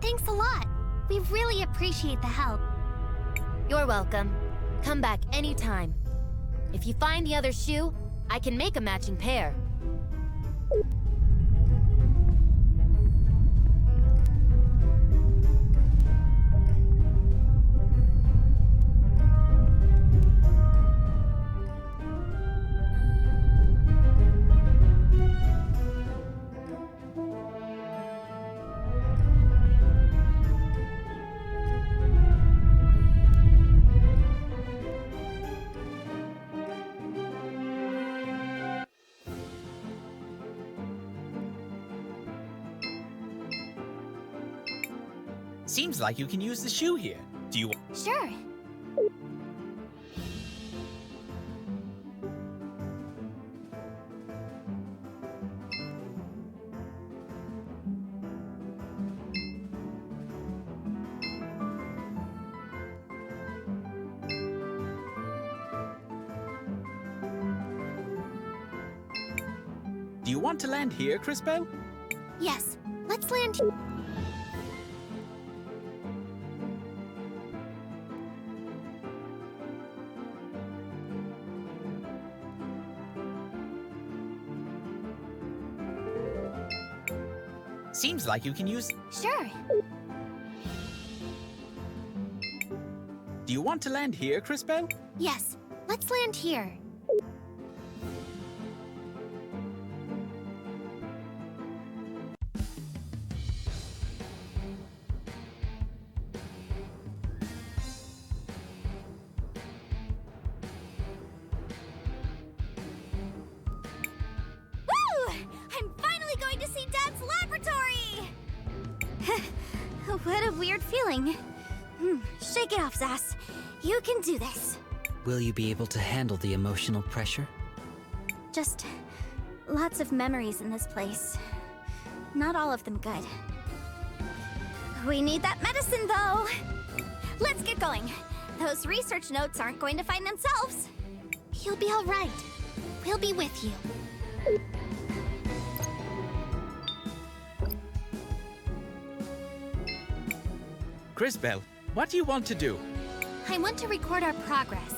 Thanks a lot. We really appreciate the help. You're welcome. Come back anytime. If you find the other shoe, I can make a matching pair. Seems like you can use the shoe here. Do you... Sure. Do you want to land here, Crisbell? Yes, let's land here. Seems like you can use... Sure. Do you want to land here, Crisbell? Yes, let's land here. What a weird feeling. Shake it off, Zas. You can do this. Will you be able to handle the emotional pressure? Just lots of memories in this place. Not all of them good. We need that medicine, though. Let's get going. Those research notes aren't going to find themselves. You'll be all right. We'll be with you. Crisbell, what do you want to do? I want to record our progress.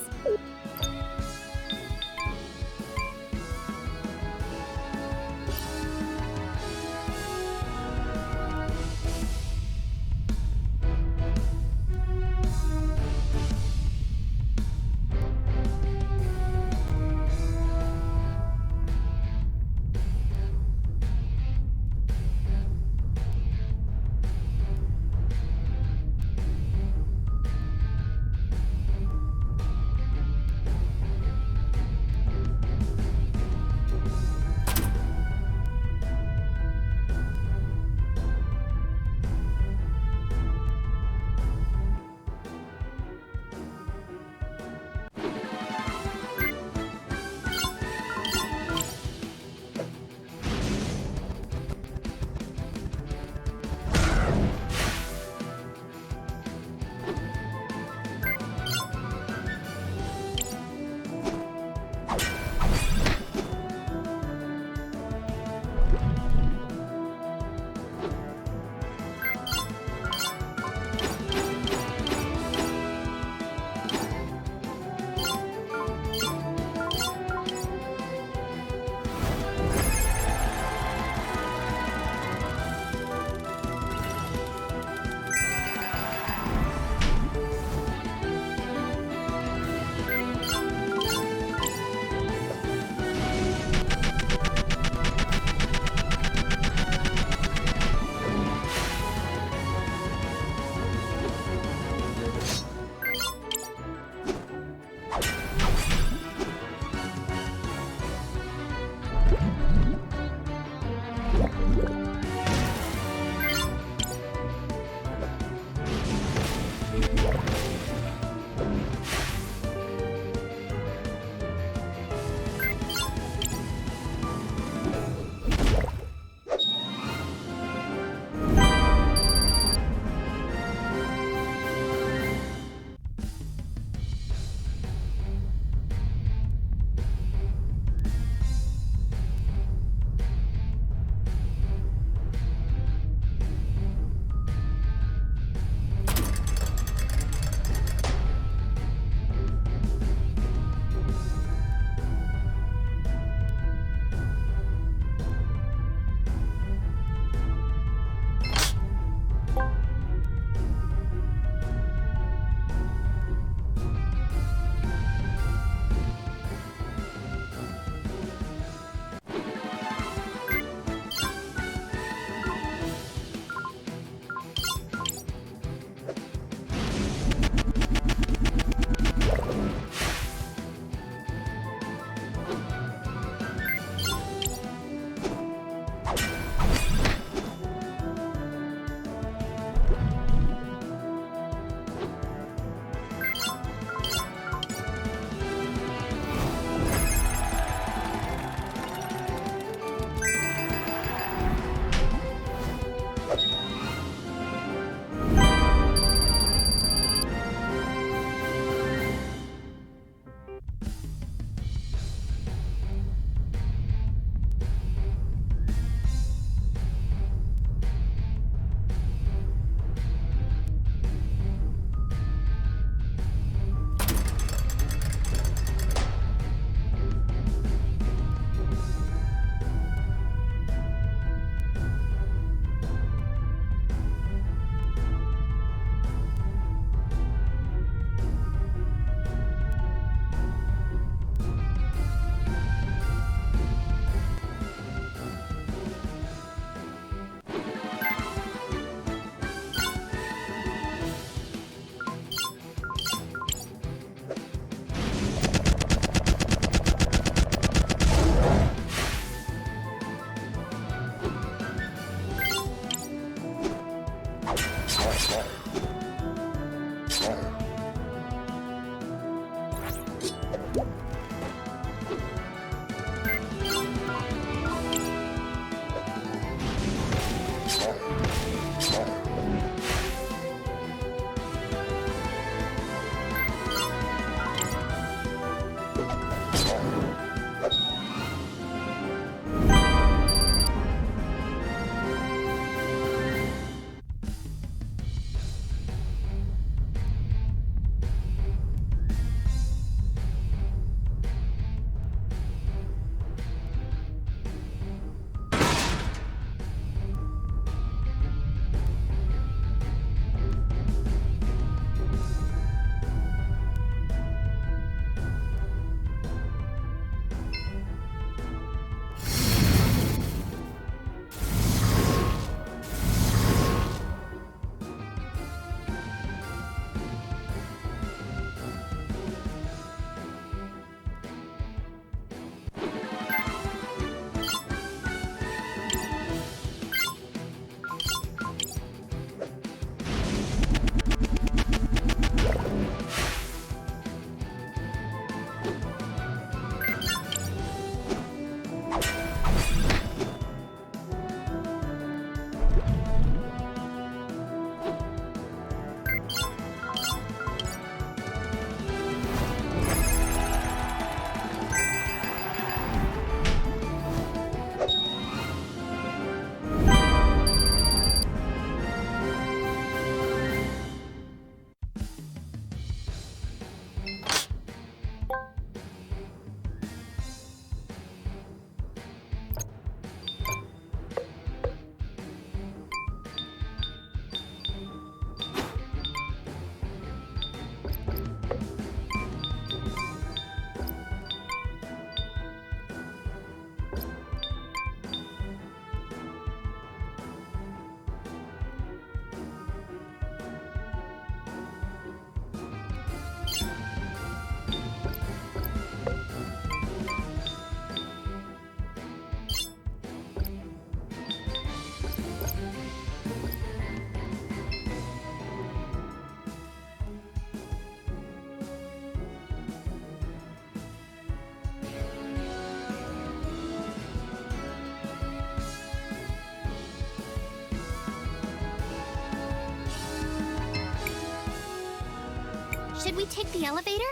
Should we take the elevator?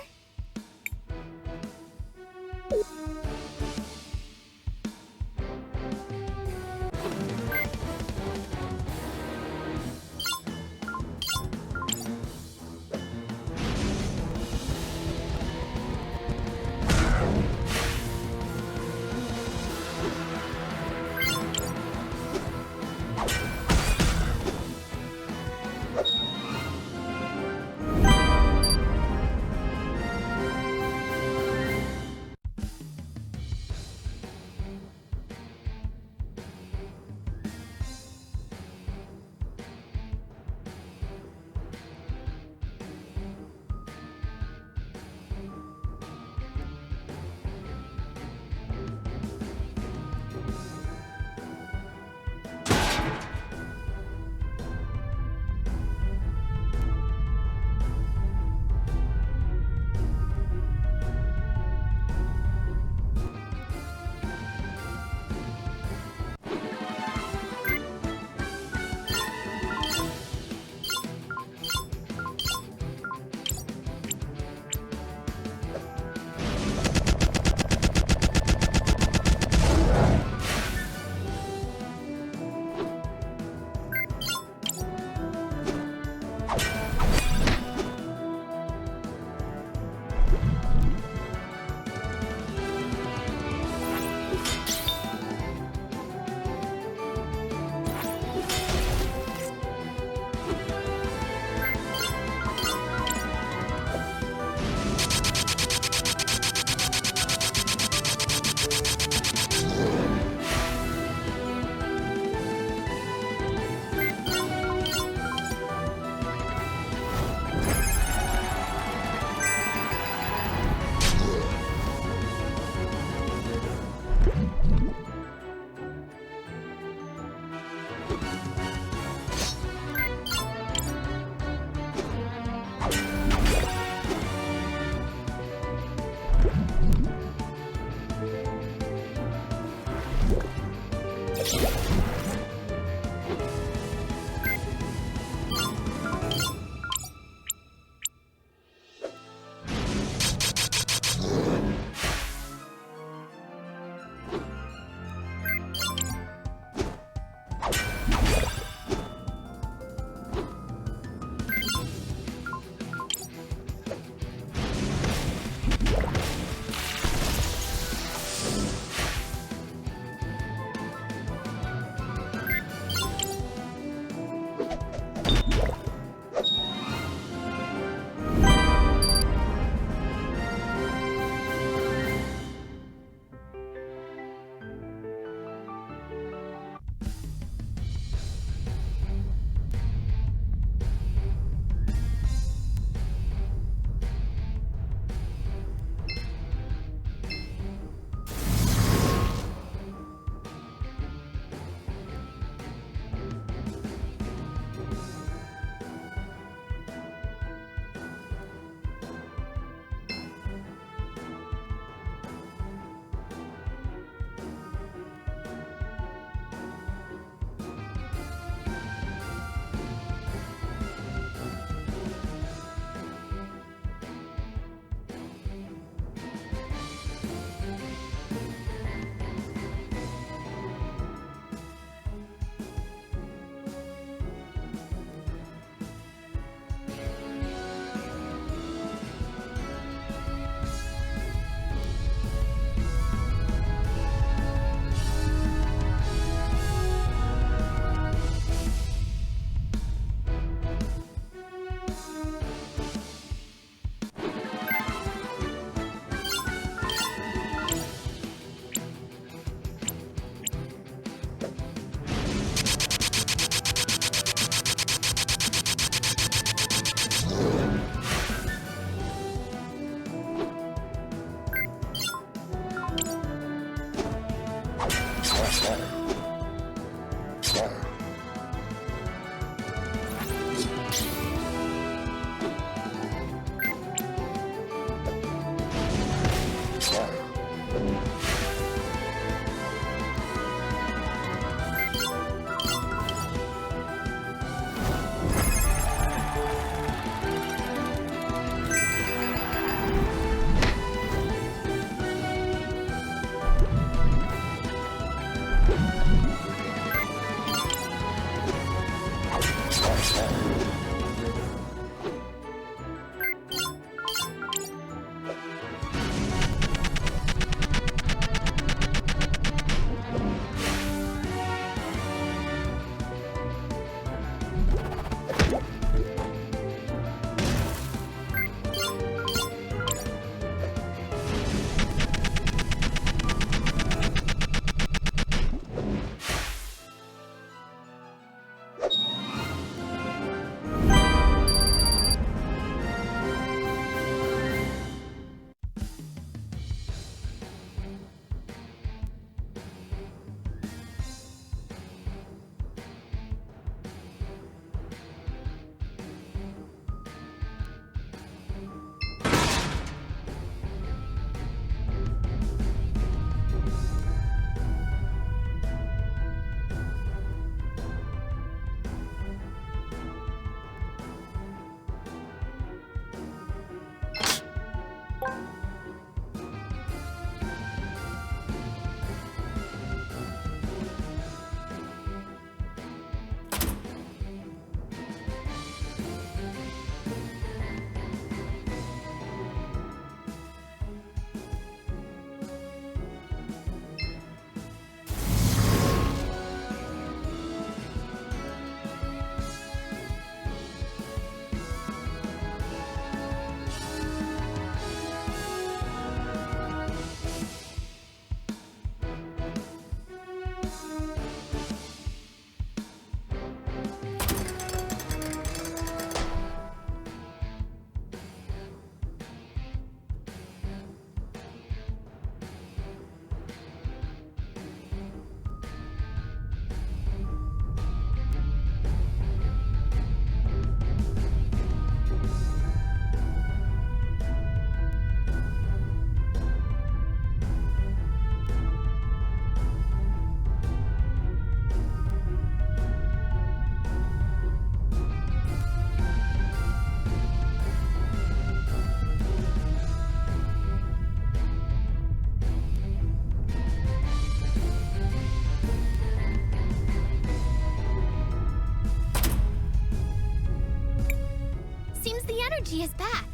is back.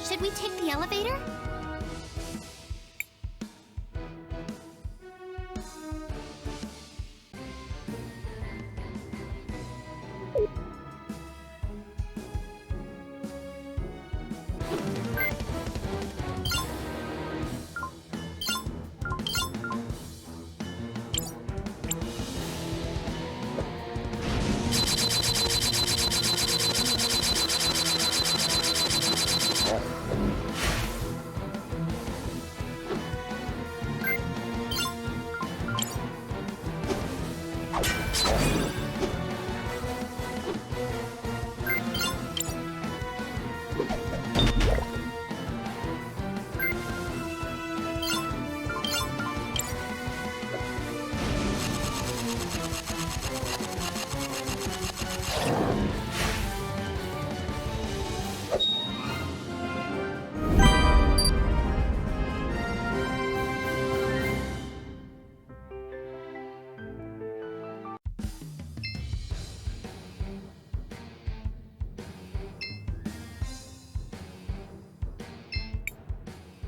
Should we take the elevator?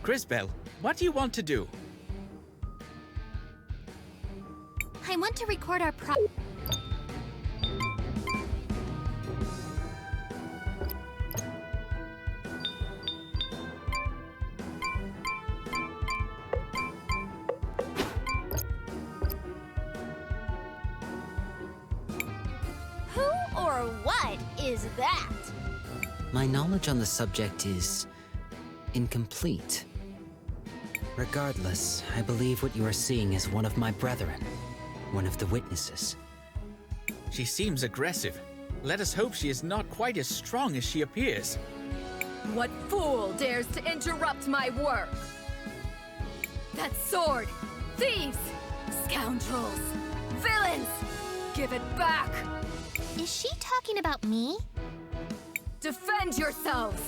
Crisbell, what do you want to do? I want to record our Who or what is that? My knowledge on the subject is incomplete. Regardless, I believe what you are seeing is one of my brethren, one of the witnesses. She seems aggressive. Let us hope she is not quite as strong as she appears. What fool dares to interrupt my work? That sword! Thieves! Scoundrels! Villains! Give it back! Is she talking about me? Defend yourselves!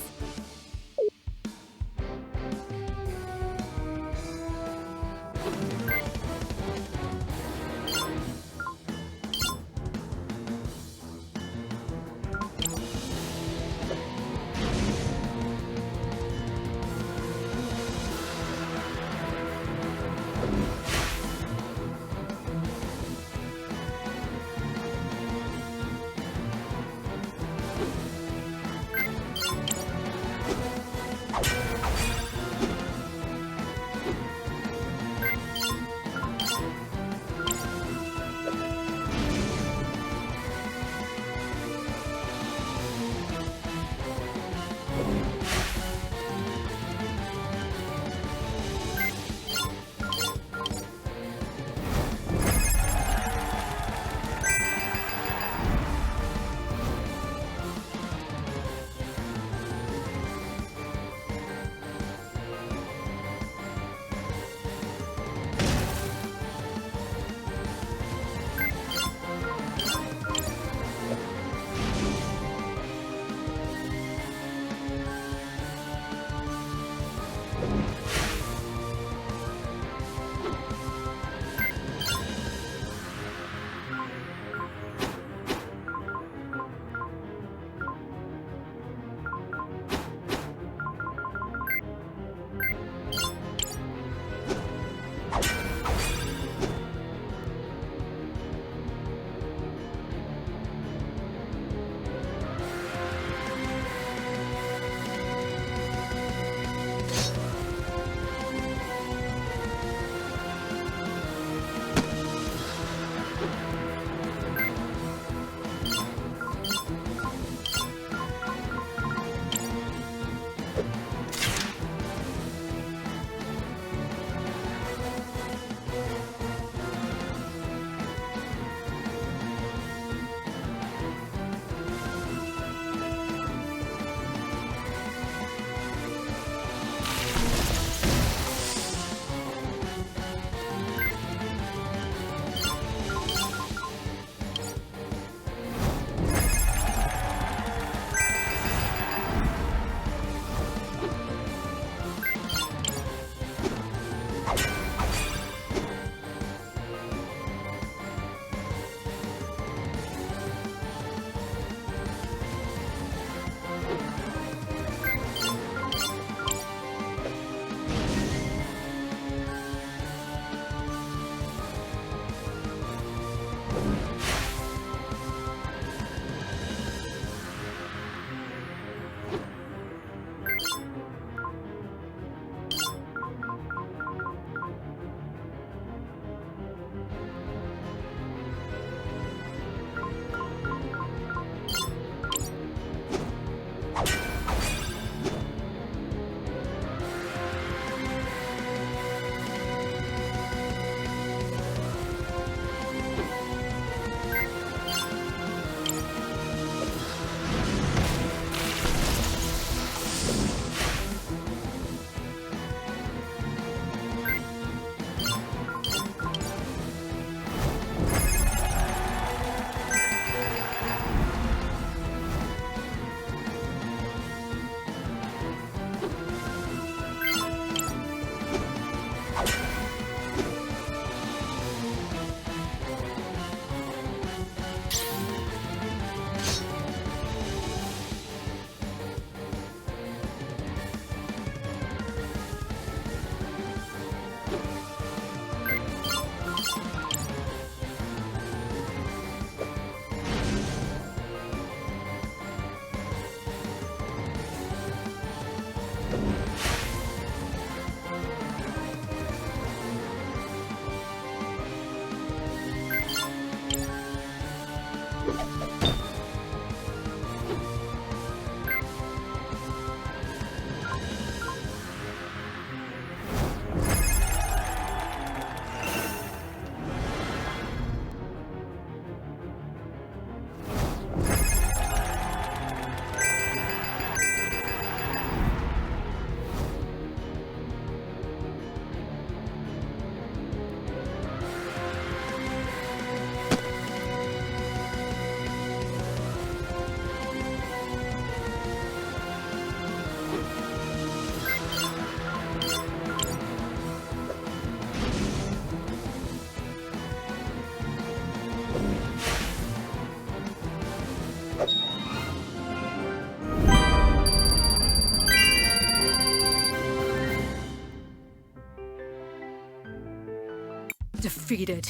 Defeated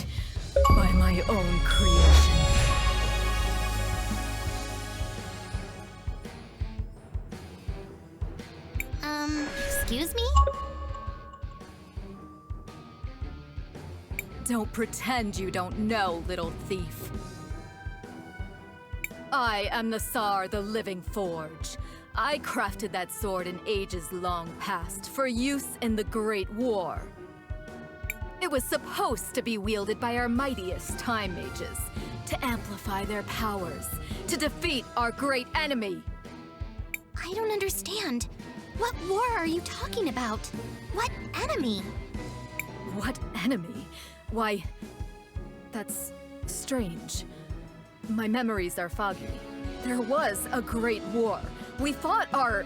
by my own creation. Excuse me? Don't pretend you don't know, little thief. I am the Tsar, the Living Forge. I crafted that sword in ages long past for use in the Great War. It was supposed to be wielded by our mightiest Time Mages, to amplify their powers, to defeat our great enemy. I don't understand. What war are you talking about? What enemy? What enemy? Why, that's strange. My memories are foggy. There was a great war. We fought our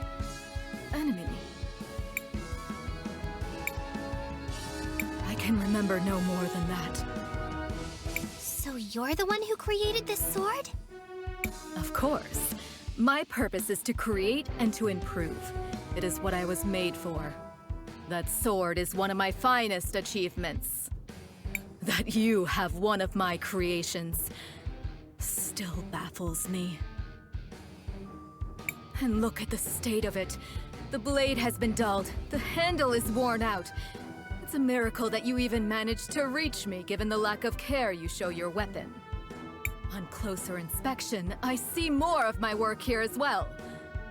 enemy. I can remember no more than that. So you're the one who created this sword? Of course. My purpose is to create and to improve. It is what I was made for. That sword is one of my finest achievements. That you have one of my creations still baffles me. And look at the state of it. The blade has been dulled. The handle is worn out. It's a miracle that you even managed to reach me, given the lack of care you show your weapon. On closer inspection, I see more of my work here as well.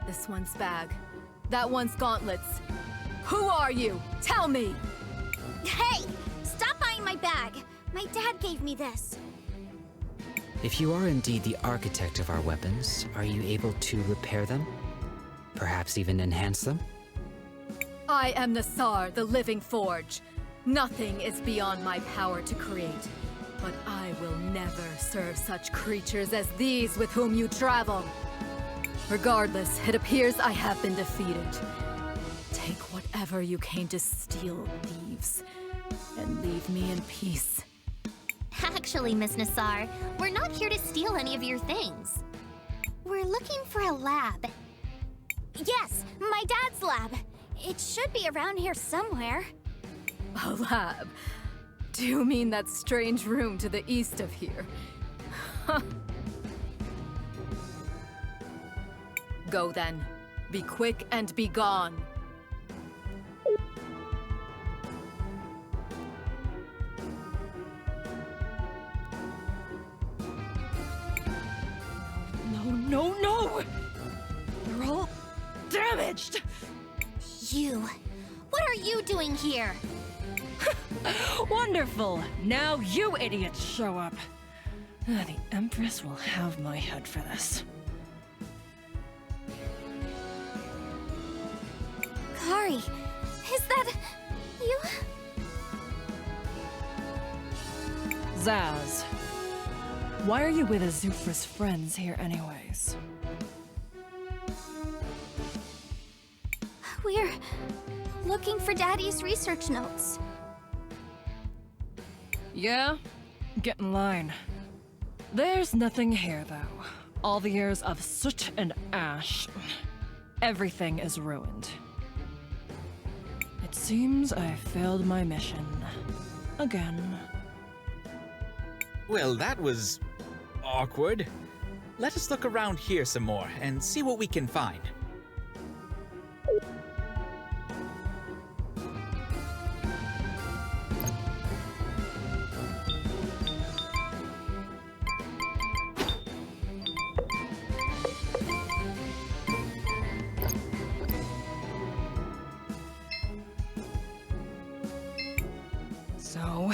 This one's bag. That one's gauntlets. Who are you? Tell me! Hey! Stop buying my bag! My dad gave me this. If you are indeed the architect of our weapons, are you able to repair them? Perhaps even enhance them? I am the Tsar, the Living Forge. Nothing is beyond my power to create. But I will never serve such creatures as these with whom you travel. Regardless, it appears I have been defeated. Take whatever you came to steal, thieves. leave me in peace. Actually, Miss Nassar, we're not here to steal any of your things. We're looking for a lab. Yes, my dad's lab. It should be around here somewhere. A lab? Do you mean that strange room to the east of here? Go then. Be quick and be gone. No, no! You're all damaged! You. What are you doing here? Wonderful! Now you idiots show up. The Empress will have my head for this. Kari, is that you? Zaz, why are you with Azufra's friends here anyways? We're looking for Daddy's research notes. Yeah? Get in line. There's nothing here, though. All the years of soot and ash. Everything is ruined. It seems I failed my mission. Again. Well, that was awkward. Let us look around here some more and see what we can find. So,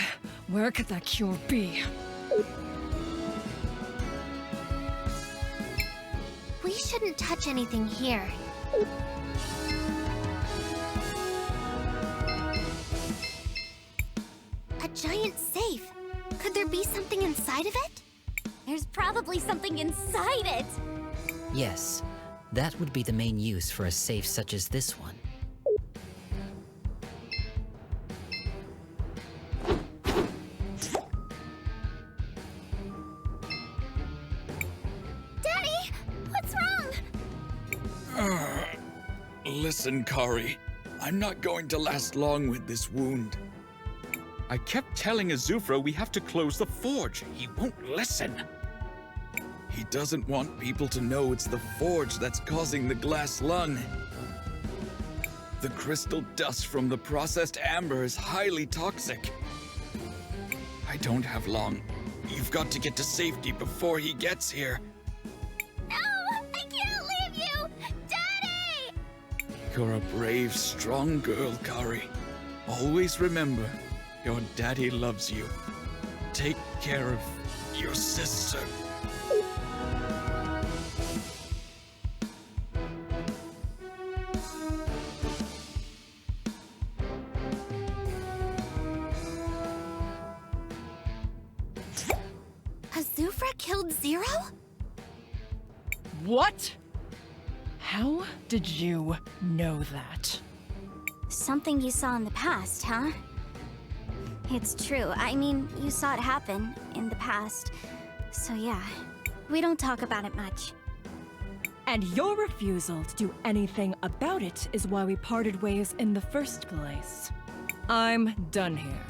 where could that cure be? We shouldn't touch anything here. A giant safe. Could there be something inside of it? There's probably something inside it. Yes, that would be the main use for a safe such as this one. Daddy, what's wrong? Listen, Kari. I'm not going to last long with this wound. I kept telling Azufra we have to close the forge. He won't listen. He doesn't want people to know it's the forge that's causing the glass lung. The crystal dust from the processed amber is highly toxic. I don't have long. You've got to get to safety before he gets here. No, I can't leave you! Daddy! You're a brave, strong girl, Kari. Always remember, your daddy loves you. Take care of your sister. Azufra killed Zero? What? How did you know that? Something you saw in the past, huh? It's true. I mean, you saw it happen in the past. So yeah, we don't talk about it much. And your refusal to do anything about it is why we parted ways in the first place. I'm done here.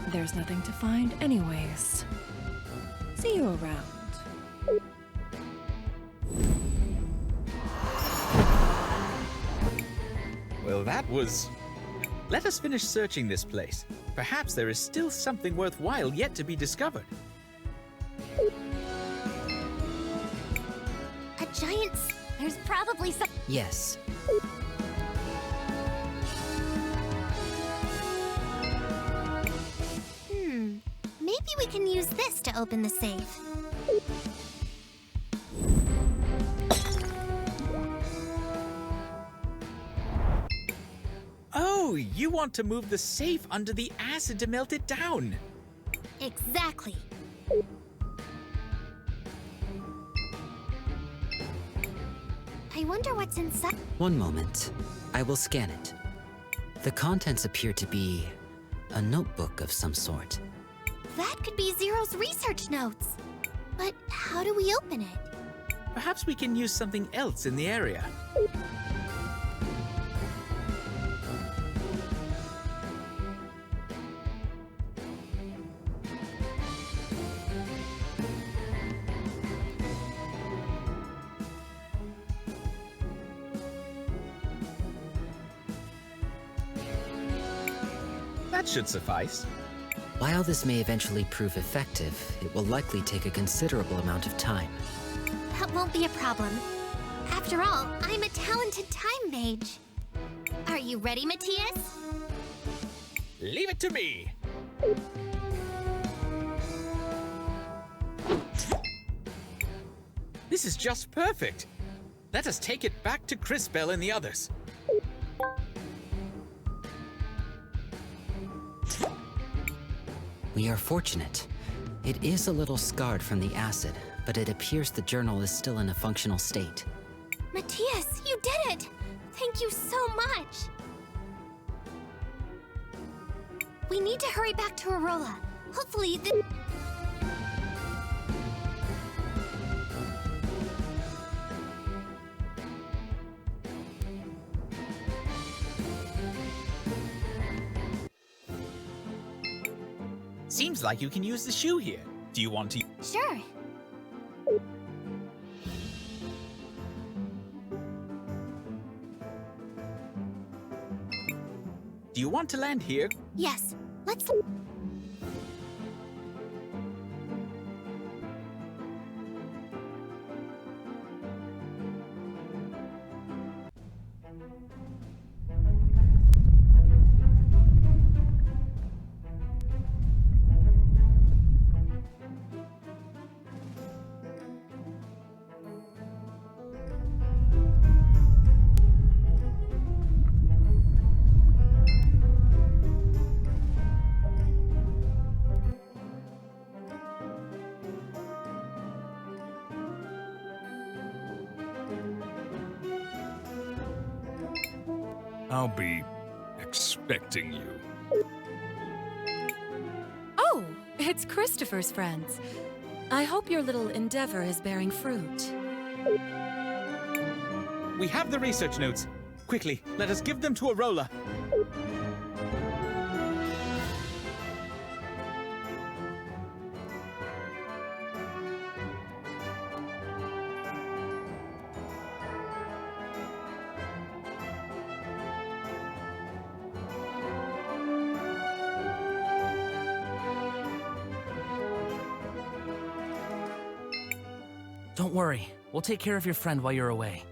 There's nothing to find anyways. See you around. Well, that was... Let us finish searching this place. Perhaps there is still something worthwhile yet to be discovered. A giant... There's probably some... Yes. Maybe we can use this to open the safe. Oh, you want to move the safe under the acid to melt it down. Exactly. I wonder what's inside. One moment. I will scan it. The contents appear to be A notebook of some sort. That could be Zero's research notes. But how do we open it? Perhaps we can use something else in the area. That should suffice. While this may eventually prove effective, it will likely take a considerable amount of time. That won't be a problem. After all, I'm a talented time mage. Are you ready, Matias? Leave it to me. This is just perfect. Let us take it back to Crisbell and the others. We are fortunate. It is a little scarred from the acid, but it appears the journal is still in a functional state. Matias, you did it! Thank you so much! We need to hurry back to Arola. Hopefully Seems like you can use the shoe here. Do you want to? Sure. Do you want to land here? Yes, let's... I'll be expecting you. Oh, it's Christopher's friends. I hope your little endeavor is bearing fruit. We have the research notes. Quickly, let us give them to Arola. Don't worry. We'll take care of your friend while you're away.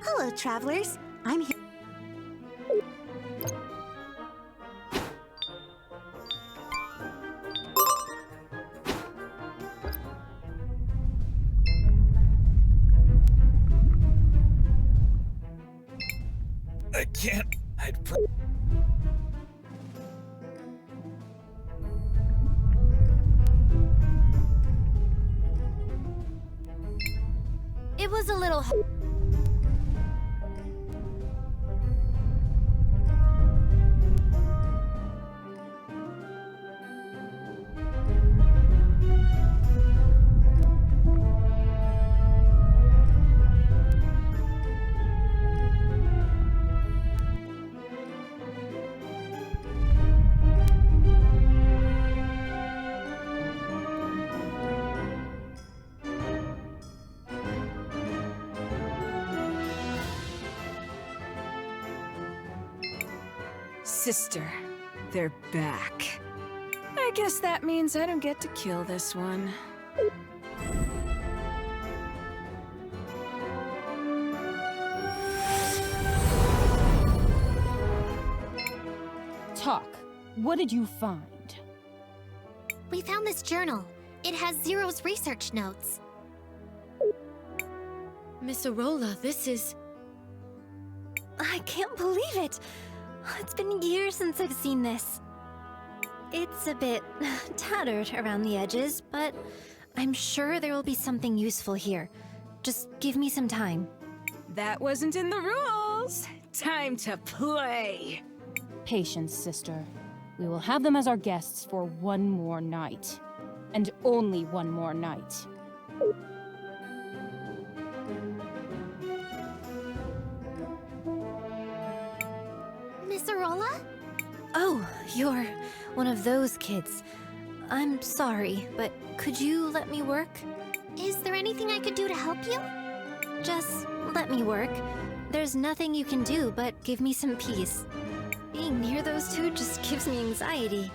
Hello, travelers. I'm here. I can't. It was a little... Sister, they're back. I guess that means I don't get to kill this one. Talk. What did you find? We found this journal. It has Zero's research notes. Miss Arola, this is... I can't believe it! It's been years since I've seen this. It's a bit tattered around the edges, but I'm sure there will be something useful here. Just give me some time. That wasn't in the rules! Time to play! Patience, sister. We will have them as our guests for one more night. And only one more night. Miss Arola? Oh, you're one of those kids. I'm sorry, but could you let me work? Is there anything I could do to help you? Just let me work. There's nothing you can do but give me some peace. Being near those two just gives me anxiety.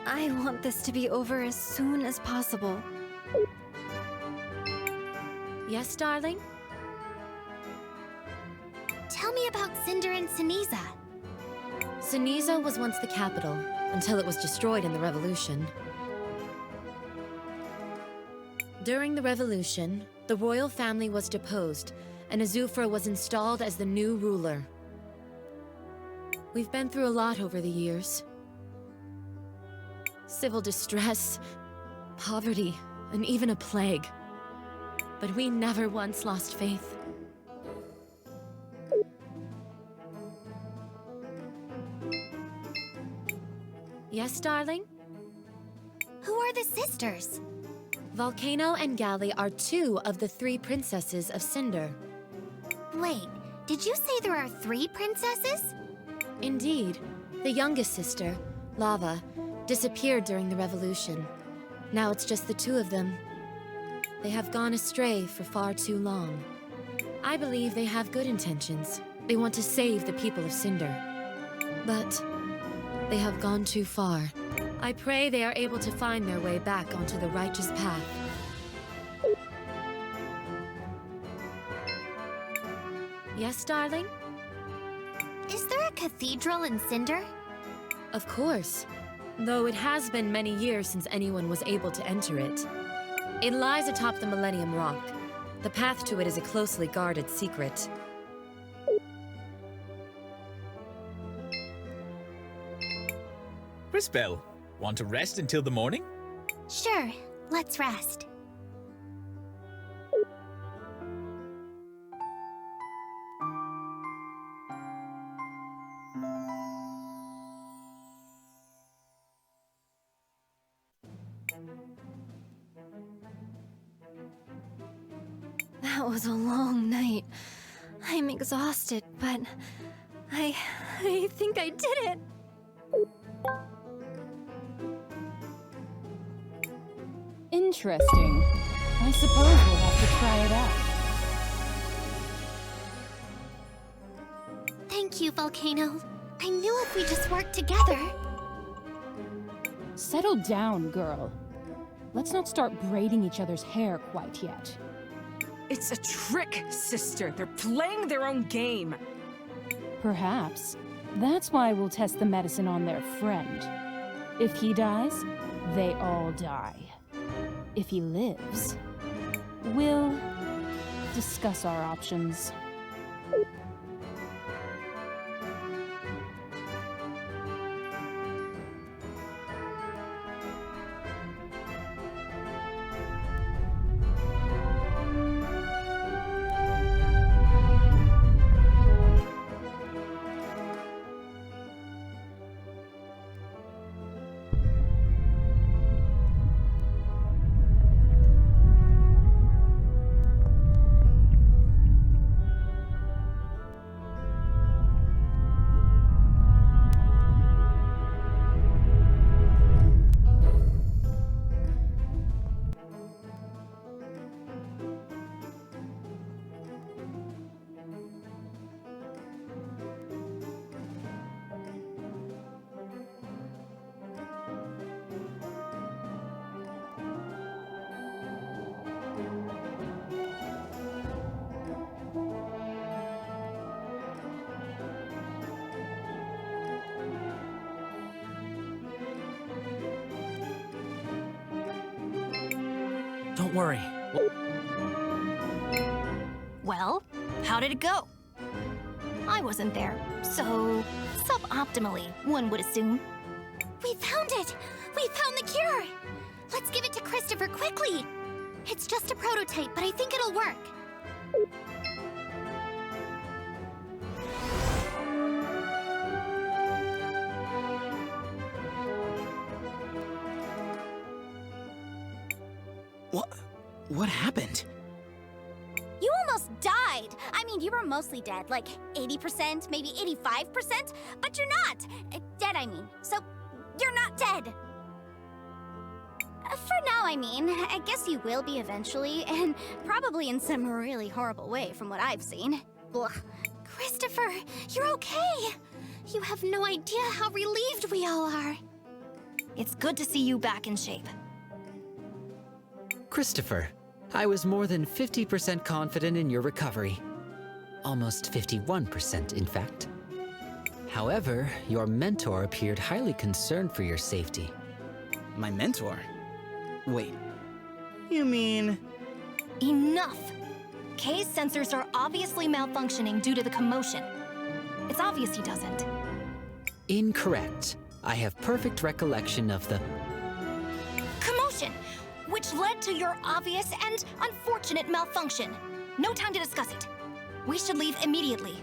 I want this to be over as soon as possible. Yes, darling? Tell me about Cinder and Ceniza. Ceniza was once the capital, until it was destroyed in the Revolution. During the Revolution, the royal family was deposed, and Azufra was installed as the new ruler. We've been through a lot over the years. Civil distress, poverty, and even a plague. But we never once lost faith. Yes, darling? Who are the sisters? Volcano and Galley are two of the 3 princesses of Cinder. Wait, did you say there are 3 princesses? Indeed. The youngest sister, Lava, disappeared during the Revolution. Now it's just the 2 of them. They have gone astray for far too long. I believe they have good intentions. They want to save the people of Cinder. But they have gone too far. I pray they are able to find their way back onto the righteous path. Yes, darling? Is there a cathedral in Cinder? Of course. Though it has been many years since anyone was able to enter it. It lies atop the Millennium Rock. The path to it is a closely guarded secret. Crisbell, want to rest until the morning? Sure, let's rest. That was a long night. I'm exhausted, but I think I did it. Interesting. I suppose we'll have to try it out. Thank you, Volcano. I knew if we just worked together... Settle down, girl. Let's not start braiding each other's hair quite yet. It's a trick, sister. They're playing their own game. Perhaps. That's why we'll test the medicine on their friend. If he dies, they all die. If he lives, we'll discuss our options. Don't worry. Well, how did it go? I wasn't there, so suboptimally, one would assume. We found it! We found the cure! Let's give it to Christopher quickly! It's just a prototype, but I think it'll work. What happened? You almost died! I mean, you were mostly dead, like 80%, maybe 85%, but you're not! Dead, I mean. So, you're not dead! For now, I mean. I guess you will be eventually, and probably in some really horrible way from what I've seen. Ugh. Christopher, you're okay! You have no idea how relieved we all are. It's good to see you back in shape. Christopher, I was more than 50% confident in your recovery. Almost 51%, in fact. However, your mentor appeared highly concerned for your safety. My mentor? Wait, you mean... Enough! Kay's sensors are obviously malfunctioning due to the commotion. It's obvious he doesn't. Incorrect. I have perfect recollection of the... Commotion! Which led to your obvious and unfortunate malfunction. No time to discuss it. We should leave immediately.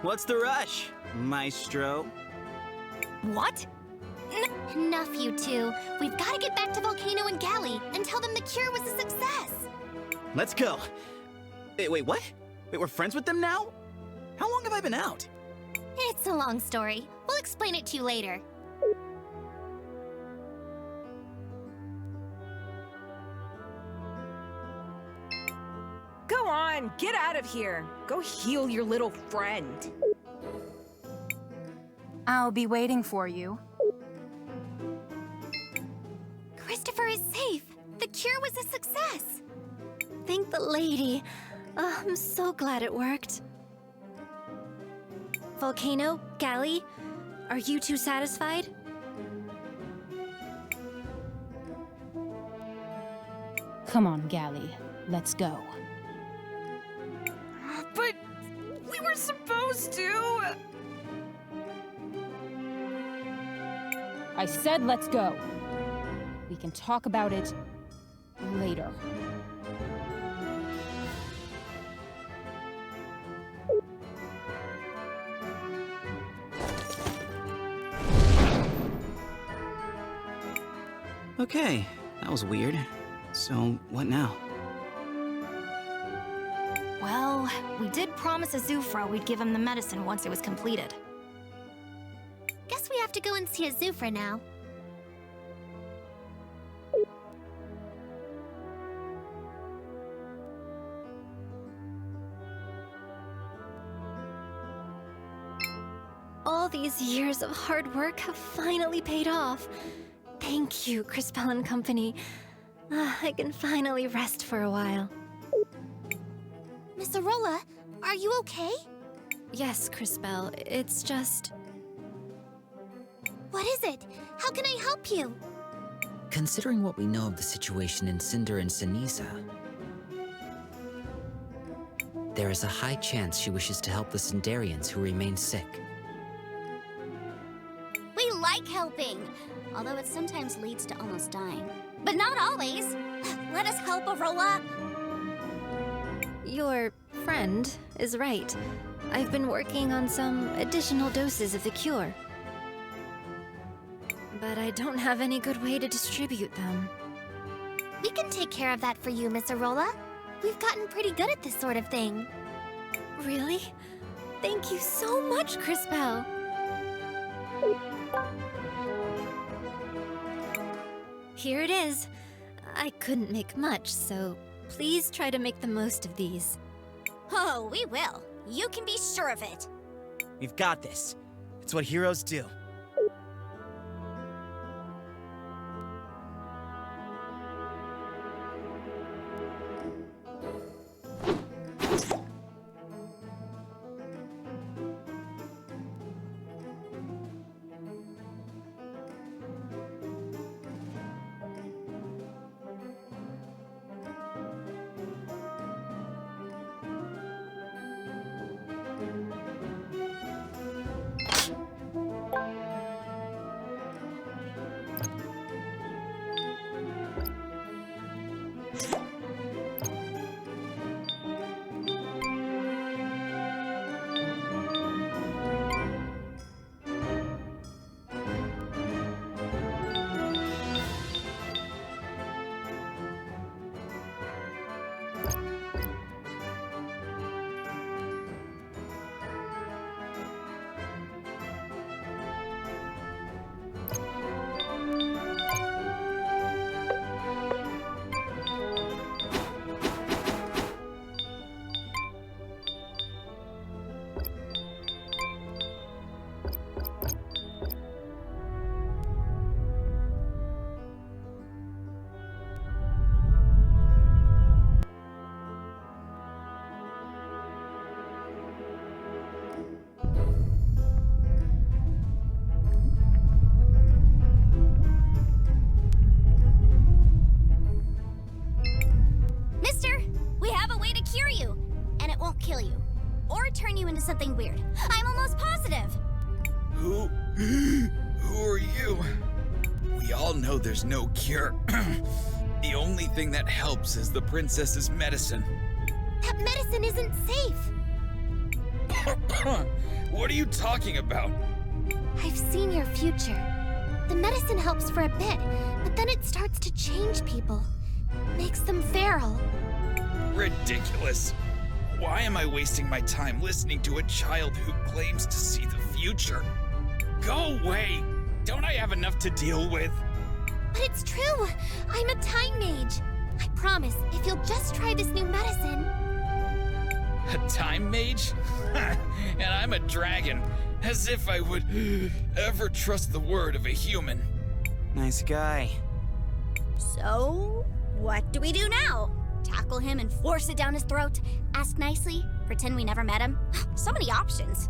What's the rush, Maestro? What? Enough, you two. We've got to get back to Volcano and Galley and tell them the cure was a success. Let's go. Wait, what? Wait, we're friends with them now? How long have I been out? It's a long story. We'll explain it to you later. Go on, get out of here. Go heal your little friend. I'll be waiting for you. Christopher is safe. The cure was a success. Thank the lady. I'm so glad it worked. Volcano, Galley, are you two satisfied? Come on, Galley. Let's go. But we were supposed to. I said let's go. We can talk about it later. Okay, that was weird. So, what now? Well, we did promise Azufra we'd give him the medicine once it was completed. Guess we have to go and see Azufra now. All these years of hard work have finally paid off. Thank you, Crisbell and Company. I can finally rest for a while. Miss Arola, are you okay? Yes, Crisbell. It's just... What is it? How can I help you? Considering what we know of the situation in Cinder and Ceniza, there is a high chance she wishes to help the Cinderians who remain sick. We like helping, although it sometimes leads to almost dying. But not always. Let us help, Arola. Your friend is right. I've been working on some additional doses of the cure. But I don't have any good way to distribute them. We can take care of that for you, Miss Arola. We've gotten pretty good at this sort of thing. Really? Thank you so much, Crisbell. Here it is. I couldn't make much, so please try to make the most of these. Oh, we will. You can be sure of it. We've got this. It's what heroes do. Something weird. I'm almost positive. Who are you? We all know there's no cure. The only thing that helps is the princess's medicine. That medicine isn't safe. What are you talking about? I've seen your future. The medicine helps for a bit, but then it starts to change people. Makes them feral. Ridiculous. Why am I wasting my time listening to a child who claims to see the future? Go away! Don't I have enough to deal with? But it's true! I'm a time mage. I promise, if you'll just try this new medicine... A time mage? And I'm a dragon. As if I would ever trust the word of a human. Nice guy. So, what do we do now? Tackle him and force it down his throat? Ask nicely? Pretend we never met him? So many options.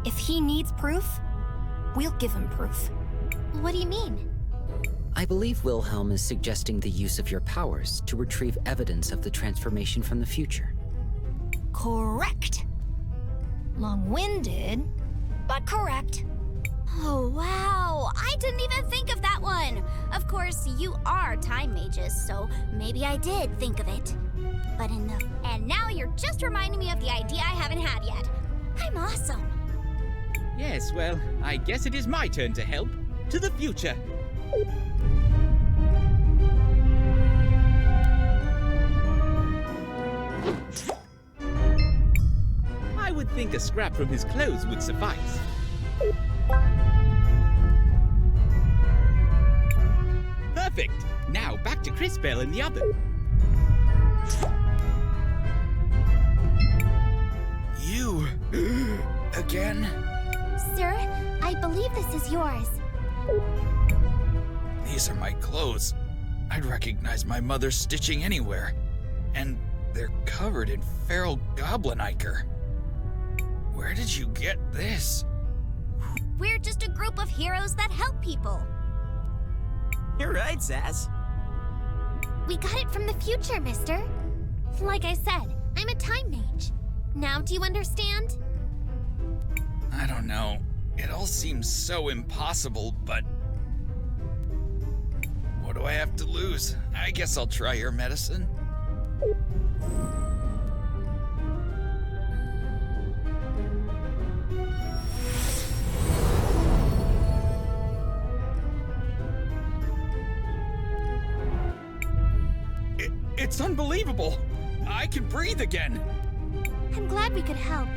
If he needs proof, we'll give him proof. What do you mean? I believe Willhelm is suggesting the use of your powers to retrieve evidence of the transformation from the future. Correct. Long-winded, but correct. Oh, wow! I didn't even think of that one! Of course, you are time mages, so maybe I did think of it. But And now you're just reminding me of the idea I haven't had yet. I'm awesome! Yes, well, I guess it is my turn to help. To the future. I would think a scrap from his clothes would suffice. Perfect! Now back to Crisbell and the other. You... again? Sir, I believe this is yours. These are my clothes. I'd recognize my mother's stitching anywhere. And they're covered in feral goblin ichor. Where did you get this? We're just a group of heroes that help people. You're right, Sass. We got it from the future, mister. Like I said, I'm a time mage. Now do you understand? I don't know. It all seems so impossible, but... what do I have to lose? I guess I'll try your medicine. It's unbelievable! I can breathe again! I'm glad we could help.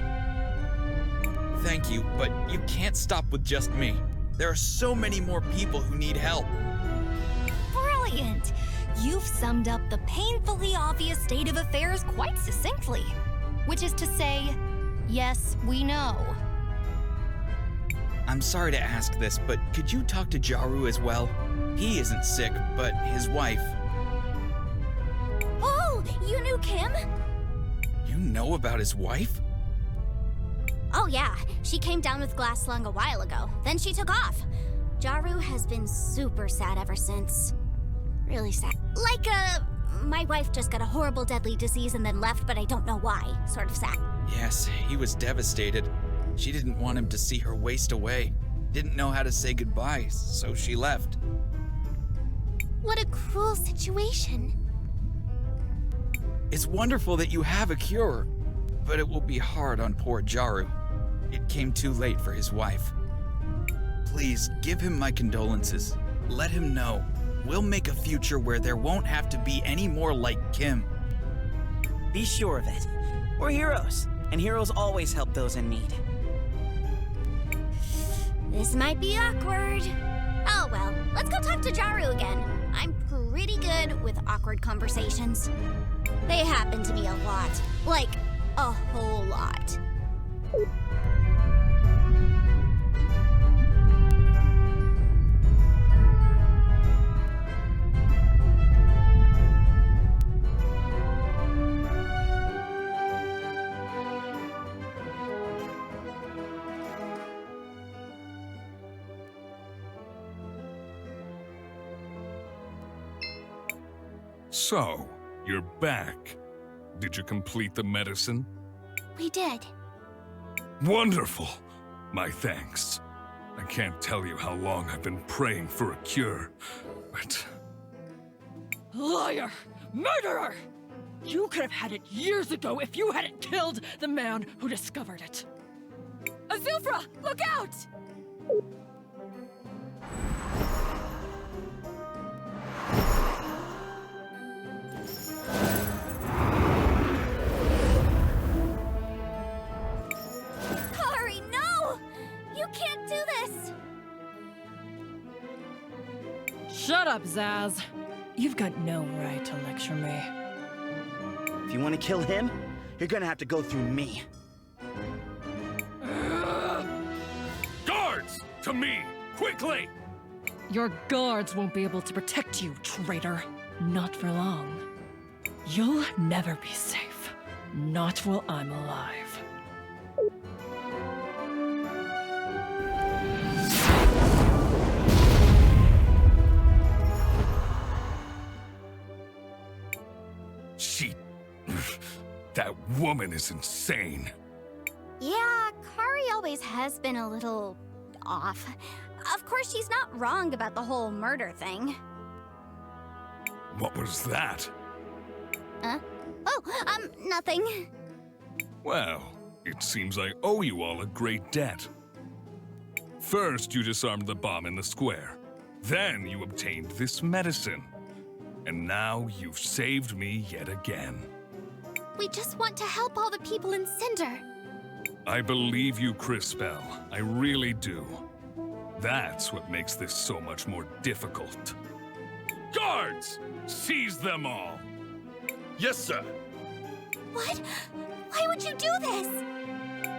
Thank you, but you can't stop with just me. There are so many more people who need help. Brilliant! You've summed up the painfully obvious state of affairs quite succinctly. Which is to say, yes, we know. I'm sorry to ask this, but could you talk to Jaru as well? He isn't sick, but his wife... Oh, you knew Kim? You know about his wife? Oh yeah, she came down with glass lung a while ago. Then she took off. Jaru has been super sad ever since. Really sad. Like, my wife just got a horrible deadly disease and then left, but I don't know why. Sort of sad. Yes, he was devastated. She didn't want him to see her waste away. Didn't know how to say goodbye, so she left. What a cruel situation. It's wonderful that you have a cure, but it will be hard on poor Jaru. It came too late for his wife. Please, give him my condolences. Let him know. We'll make a future where there won't have to be any more like Kim. Be sure of it. We're heroes, and heroes always help those in need. This might be awkward. Oh well, let's go talk to Jaru again. I'm pretty good with awkward conversations. They happen to me a lot. Like, a whole lot. So, you're back. Did you complete the medicine? We did. Wonderful! My thanks. I can't tell you how long I've been praying for a cure, but... Liar! Murderer! You could have had it years ago if you hadn't killed the man who discovered it. Azufra, look out! Kari, no! You can't do this! Shut up, Zaz. You've got no right to lecture me. If you want to kill him, you're gonna have to go through me. Guards! To me! Quickly! Your guards won't be able to protect you, traitor. Not for long. You'll never be safe. Not while I'm alive. That woman is insane. Yeah, Kari always has been a little off. Of course, she's not wrong about the whole murder thing. What was that? Huh? Oh, nothing. Well, it seems I owe you all a great debt. First, you disarmed the bomb in the square. Then you obtained this medicine. And now you've saved me yet again. We just want to help all the people in Cinder. I believe you, Crisbell. I really do. That's what makes this so much more difficult. Guards! Seize them all! Yes, sir. What? Why would you do this?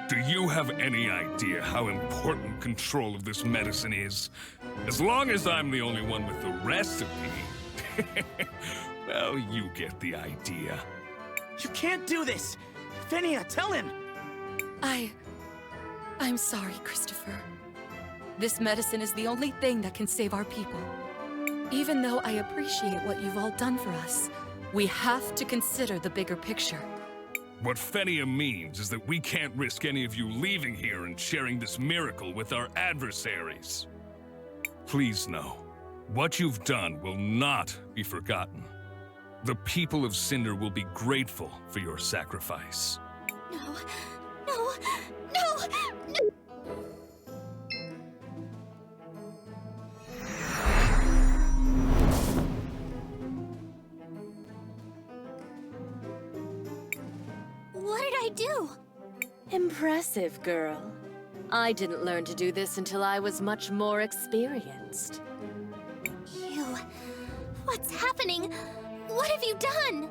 Do you have any idea how important control of this medicine is? As long as I'm the only one with the recipe, well, you get the idea. You can't do this! Fenia, tell him! I'm sorry, Christopher. This medicine is the only thing that can save our people. Even though I appreciate what you've all done for us, we have to consider the bigger picture. What Fenia means is that we can't risk any of you leaving here and sharing this miracle with our adversaries. Please know, what you've done will not be forgotten. The people of Cinder will be grateful for your sacrifice. No. What did I do? Impressive, girl. I didn't learn to do this until I was much more experienced. You... What's happening? What have you done?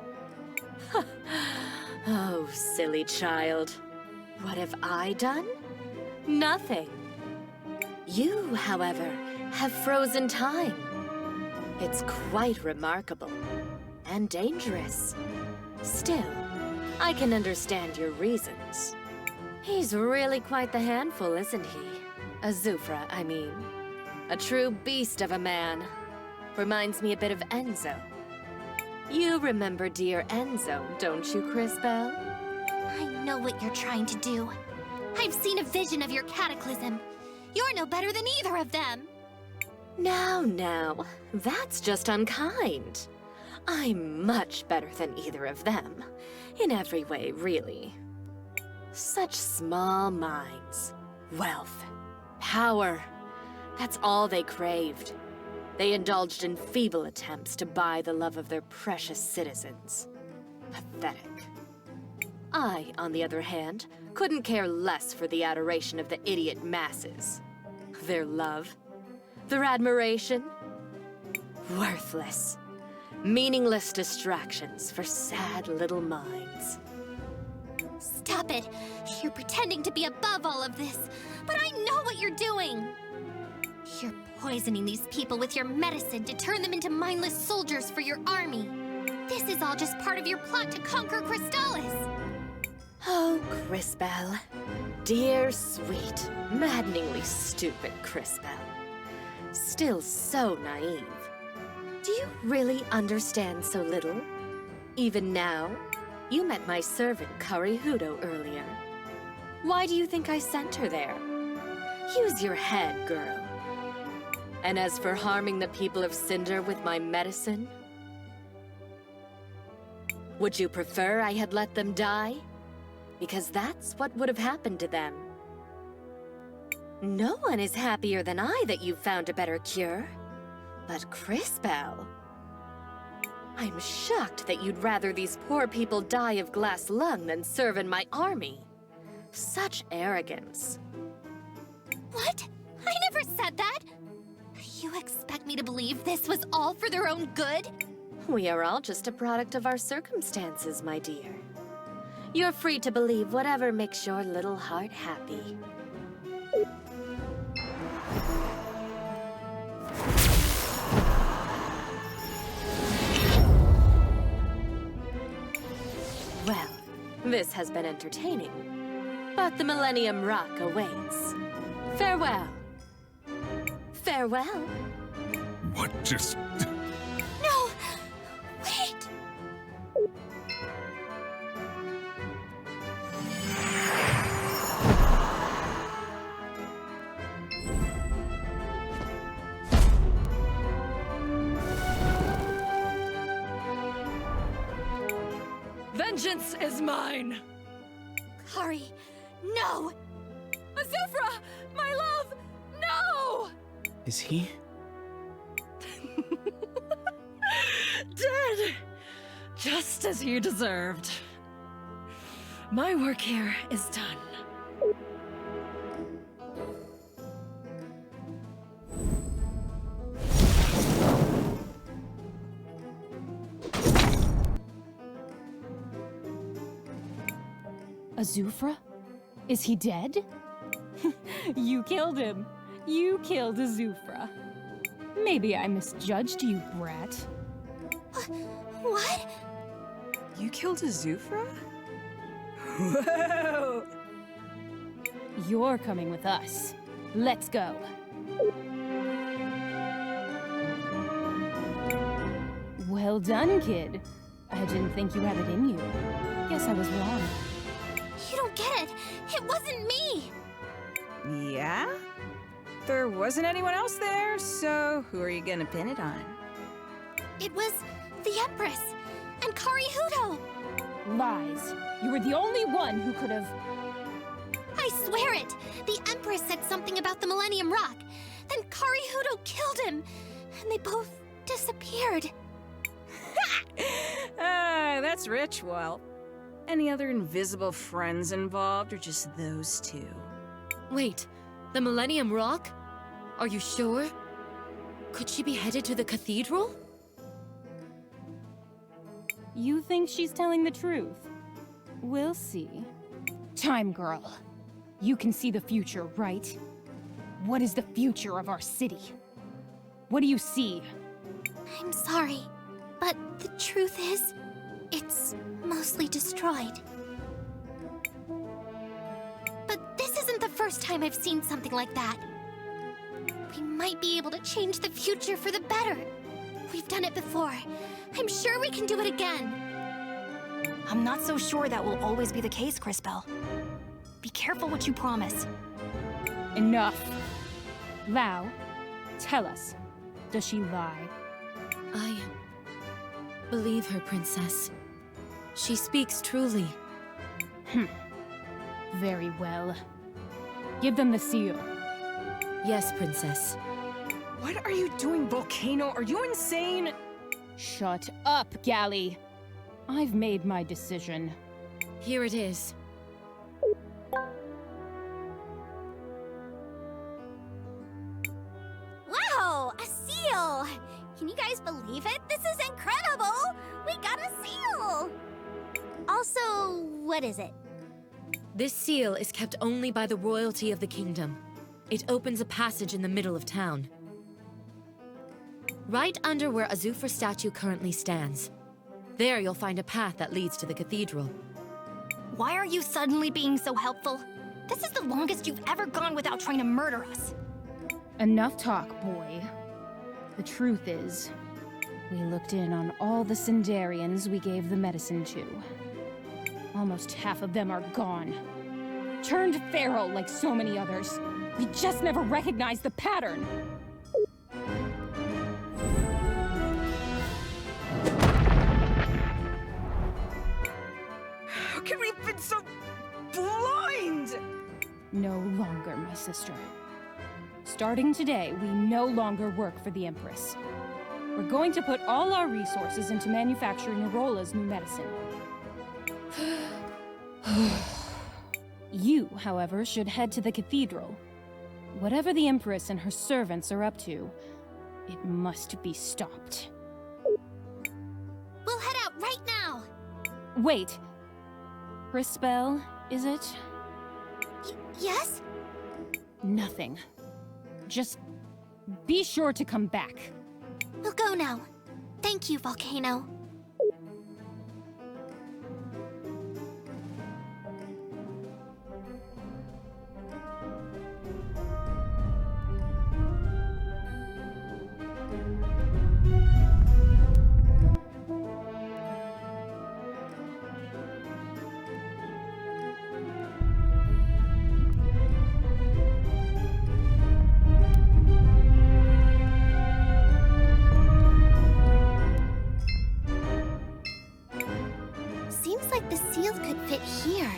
Oh, silly child. What have I done? Nothing. You, however, have frozen time. It's quite remarkable. And dangerous. Still, I can understand your reasons. He's really quite the handful, isn't he? Azufra, I mean. A true beast of a man. Reminds me a bit of Enzo. You remember dear Enzo, don't you, Crisbell? I know what you're trying to do. I've seen a vision of your cataclysm. You're no better than either of them. Now, that's just unkind. I'm much better than either of them. In every way, really. Such small minds. Wealth. Power. That's all they craved. They indulged in feeble attempts to buy the love of their precious citizens. Pathetic. I, on the other hand, couldn't care less for the adoration of the idiot masses. Their love. Their admiration. Worthless. Meaningless distractions for sad little minds. Stop it! You're pretending to be above all of this, but I know what you're doing! You're poisoning these people with your medicine to turn them into mindless soldiers for your army. This is all just part of your plot to conquer Crystallis. Oh, Crisbell. Dear, sweet, maddeningly stupid Crisbell. Still so naive. Do you really understand so little? Even now, you met my servant Karihudo earlier. Why do you think I sent her there? Use your head, girl. And as for harming the people of Cinder with my medicine, would you prefer I had let them die? Because that's what would have happened to them. No one is happier than I that you've found a better cure. But Crisbell, I'm shocked that you'd rather these poor people die of glass lung than serve in my army. Such arrogance. What? I never said that! You expect me to believe this was all for their own good? We are all just a product of our circumstances, my dear. You're free to believe whatever makes your little heart happy. Well, this has been entertaining, but the Millennium Rock awaits. Farewell. Farewell. What just... No! Wait! Vengeance is mine! Kari, no! Azufra! My love! No! Is he? Dead! Just as he deserved. My work here is done. Azufra? Is he dead? You killed him. You killed Azufra. Maybe I misjudged you, brat. What? You killed Azufra? Whoa! You're coming with us. Let's go. Well done, kid. I didn't think you had it in you. Guess I was wrong. You don't get it. It wasn't me. Yeah? There wasn't anyone else there, so who are you gonna pin it on? It was the Empress and Karihudo. Lies. You were the only one who could have... I swear it. The Empress said something about the Millennium Rock. Then Karihudo killed him, and they both disappeared. That's rich, well. Any other invisible friends involved, or just those two? Wait, the Millennium Rock? Are you sure? Could she be headed to the cathedral? You think she's telling the truth? We'll see. Time Girl. You can see the future, right? What is the future of our city? What do you see? I'm sorry, but the truth is, it's mostly destroyed. But this isn't the first time I've seen something like that. We might be able to change the future for the better. We've done it before. I'm sure we can do it again. I'm not so sure that will always be the case, Crisbell. Be careful what you promise. Enough. Lau, tell us, does she lie? Believe her, Princess. She speaks truly. Very well. Give them the seal. Yes, Princess. What are you doing, Volcano? Are you insane? Shut up, Gally. I've made my decision. Here it is. Wow, a seal! Can you guys believe it? This is incredible! We got a seal! Also, what is it? This seal is kept only by the royalty of the kingdom. It opens a passage in the middle of town. Right under where Azufra's statue currently stands. There you'll find a path that leads to the cathedral. Why are you suddenly being so helpful? This is the longest you've ever gone without trying to murder us. Enough talk, boy. The truth is, we looked in on all the Cinderians we gave the medicine to. Almost half of them are gone. Turned feral like so many others. We just never recognized the pattern. How can we have been so blind? No longer, my sister. Starting today, we no longer work for the Empress. We're going to put all our resources into manufacturing Arola's new medicine. You, however, should head to the cathedral. Whatever the Empress and her servants are up to, it must be stopped. We'll head out right now! Wait. Crisbell, is it? Yes? Nothing. Just be sure to come back. We'll go now. Thank you, Volcano. Seems like the seal could fit here.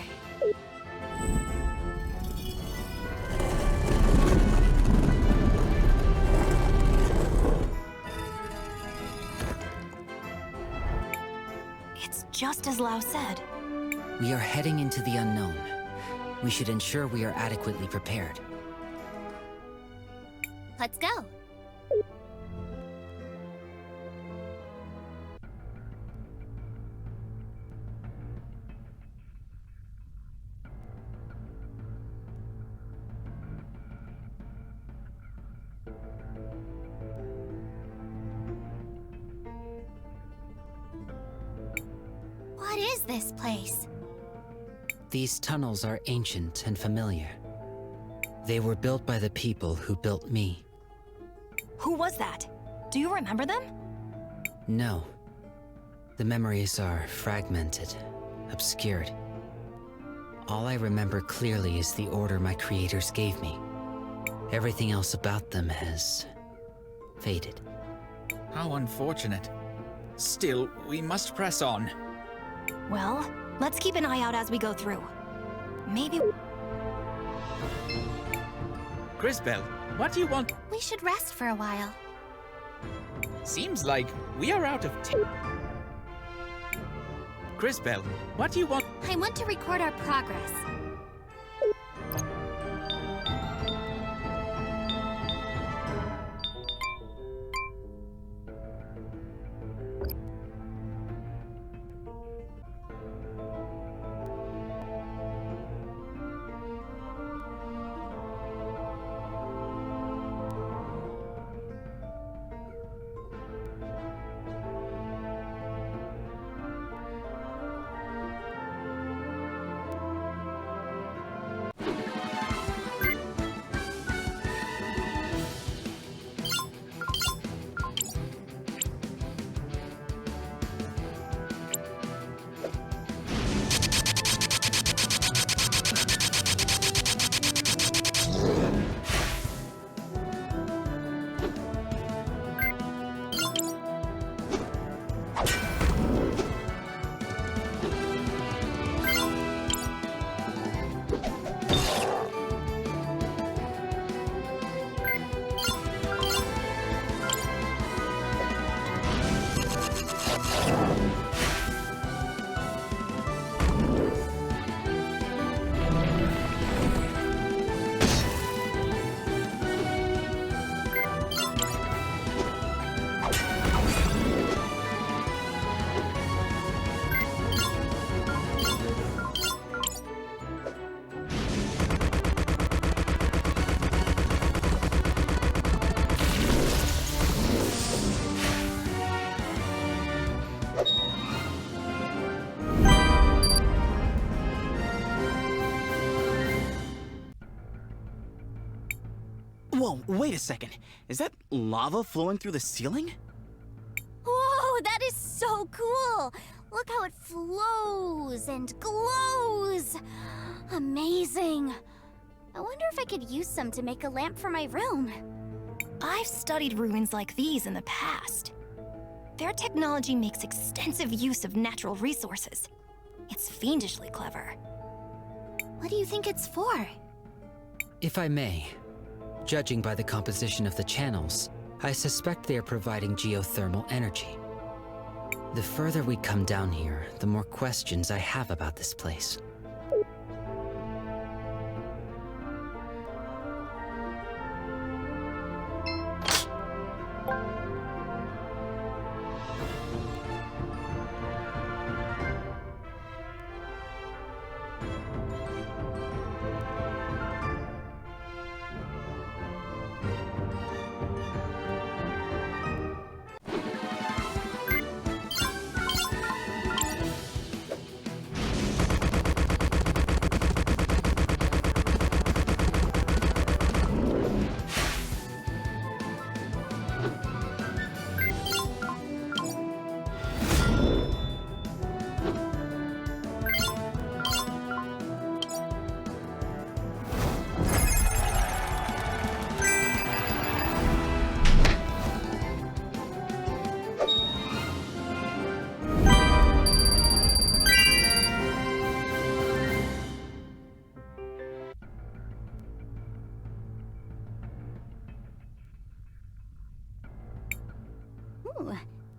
It's just as Lau said. We are heading into the unknown. We should ensure we are adequately prepared. Let's go. What is this place? These tunnels are ancient and familiar. They were built by the people who built me. Who was that? Do you remember them? No. The memories are fragmented, obscured. All I remember clearly is the order my creators gave me. Everything else about them has faded. How unfortunate. Still, we must press on. Well, let's keep an eye out as we go through. Maybe... Crisbell, what do you want? We should rest for a while. Seems like we are out of Crisbell, what do you want? I want to record our progress. Whoa, wait a second. Is that lava flowing through the ceiling? Whoa, that is so cool! Look how it flows and glows! Amazing! I wonder if I could use some to make a lamp for my room. I've studied ruins like these in the past. Their technology makes extensive use of natural resources. It's fiendishly clever. What do you think it's for? If I may, judging by the composition of the channels, I suspect they are providing geothermal energy. The further we come down here, the more questions I have about this place.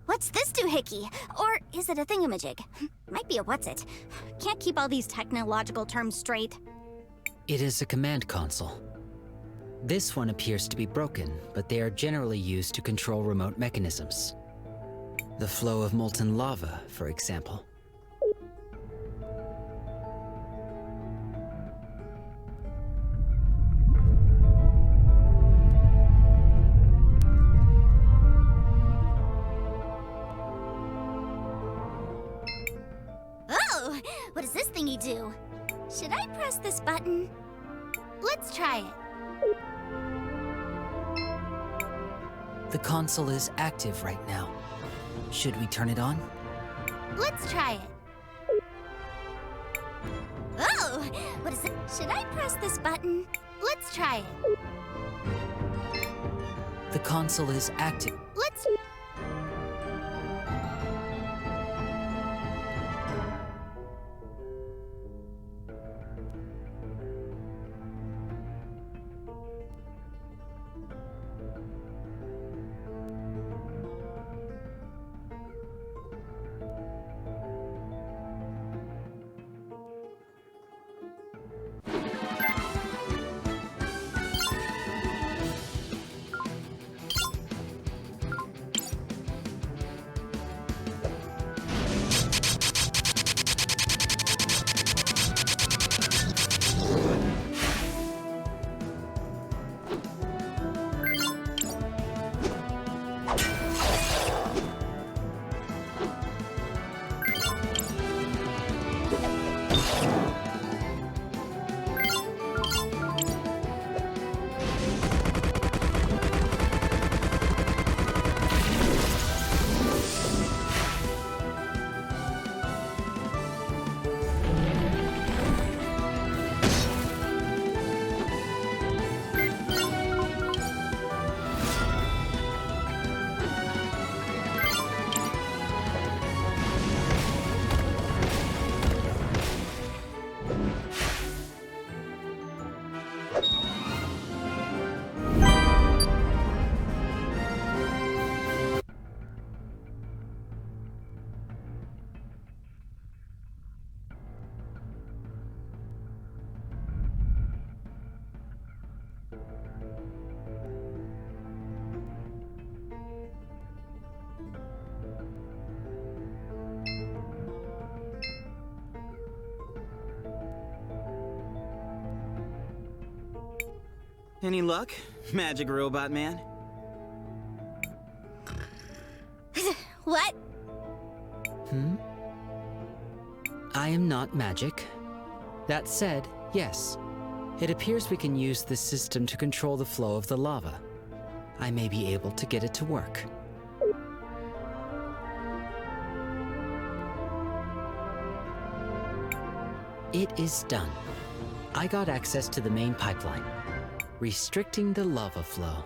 What's this doohickey? Or is it a thingamajig? Might be a what's it. Can't keep all these technological terms straight. It is a command console. This one appears to be broken, but they are generally used to control remote mechanisms. The flow of molten lava, for example. Oh! What does this thingy do? Should I press this button? Let's try it. The console is active right now. Should we turn it on? Let's try it. Oh! What is it? Should I press this button? Let's try it. The console is active. Let's... Any luck, magic robot man? What? I am not magic. That said, yes, It appears we can use this system to control the flow of the lava. I may be able to get it to work. It is done. I got access to the main pipeline, restricting the lava flow.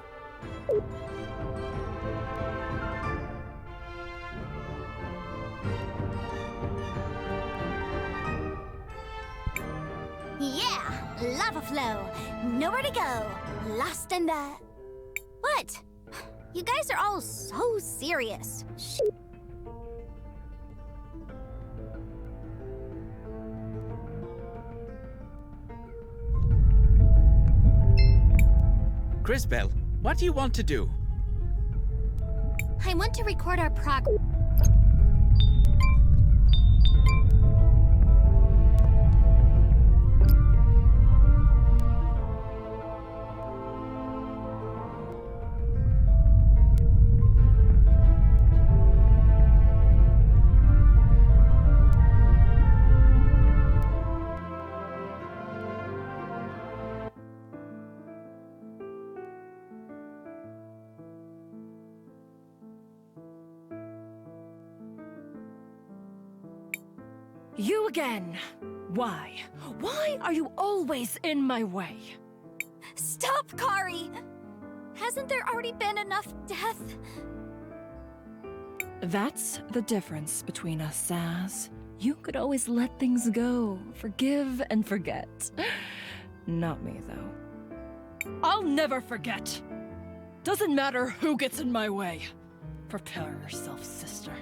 Yeah, lava flow. Nowhere to go. Lost in the... What? You guys are all so serious. Crisbell, what do you want to do? I want to record our progress. You again! Why? Why are you always in my way? Stop, Kari! Hasn't there already been enough death? That's the difference between us, Saz. You could always let things go, forgive and forget. Not me, though. I'll never forget! Doesn't matter who gets in my way. Prepare yourself, sister.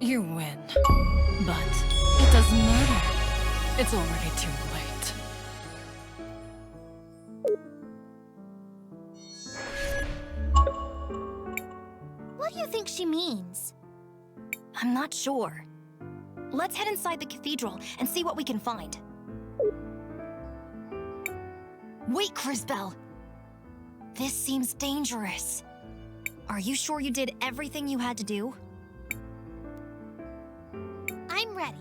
You win. But it doesn't matter. It's already too late. What do you think she means? I'm not sure. Let's head inside the cathedral and see what we can find. Wait, Crisbell! This seems dangerous. Are you sure you did everything you had to do? I'm ready.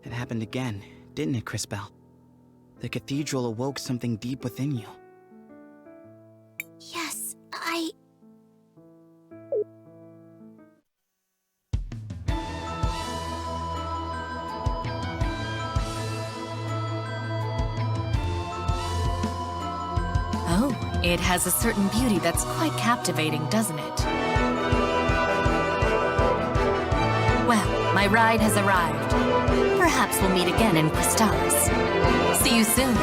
It happened again, didn't it, Crisbell? The cathedral awoke something deep within you. Yes, Oh, it has a certain beauty that's quite captivating, doesn't it? Well, my ride has arrived. Perhaps we'll meet again in Crystallis. See you soon.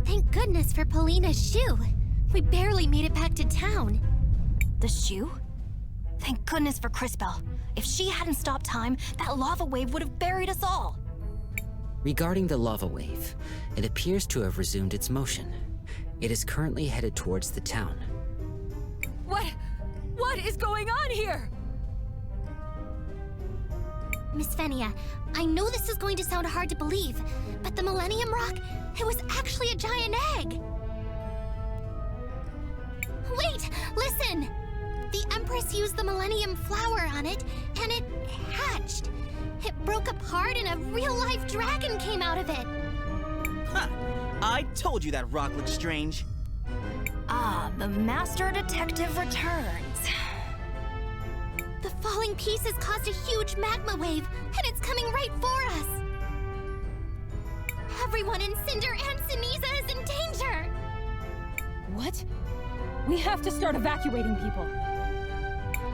Thank goodness for Polina's shoe. We barely made it back to town. The shoe? Thank goodness for Crisbell. If she hadn't stopped time, that lava wave would have buried us all. Regarding the lava wave, it appears to have resumed its motion. It is currently headed towards the town. What is going on here? Miss Fenia, I know this is going to sound hard to believe, but the Millennium Rock, it was actually a giant egg. Wait, listen! The Empress used the Millennium Flower on it, and it hatched. It broke apart and a real-life dragon came out of it. Huh! I told you that rock looked strange. Ah, the Master Detective returns. The falling pieces caused a huge magma wave, and it's coming right for us. Everyone in Cinder and Sinisa is in danger. What? We have to start evacuating people.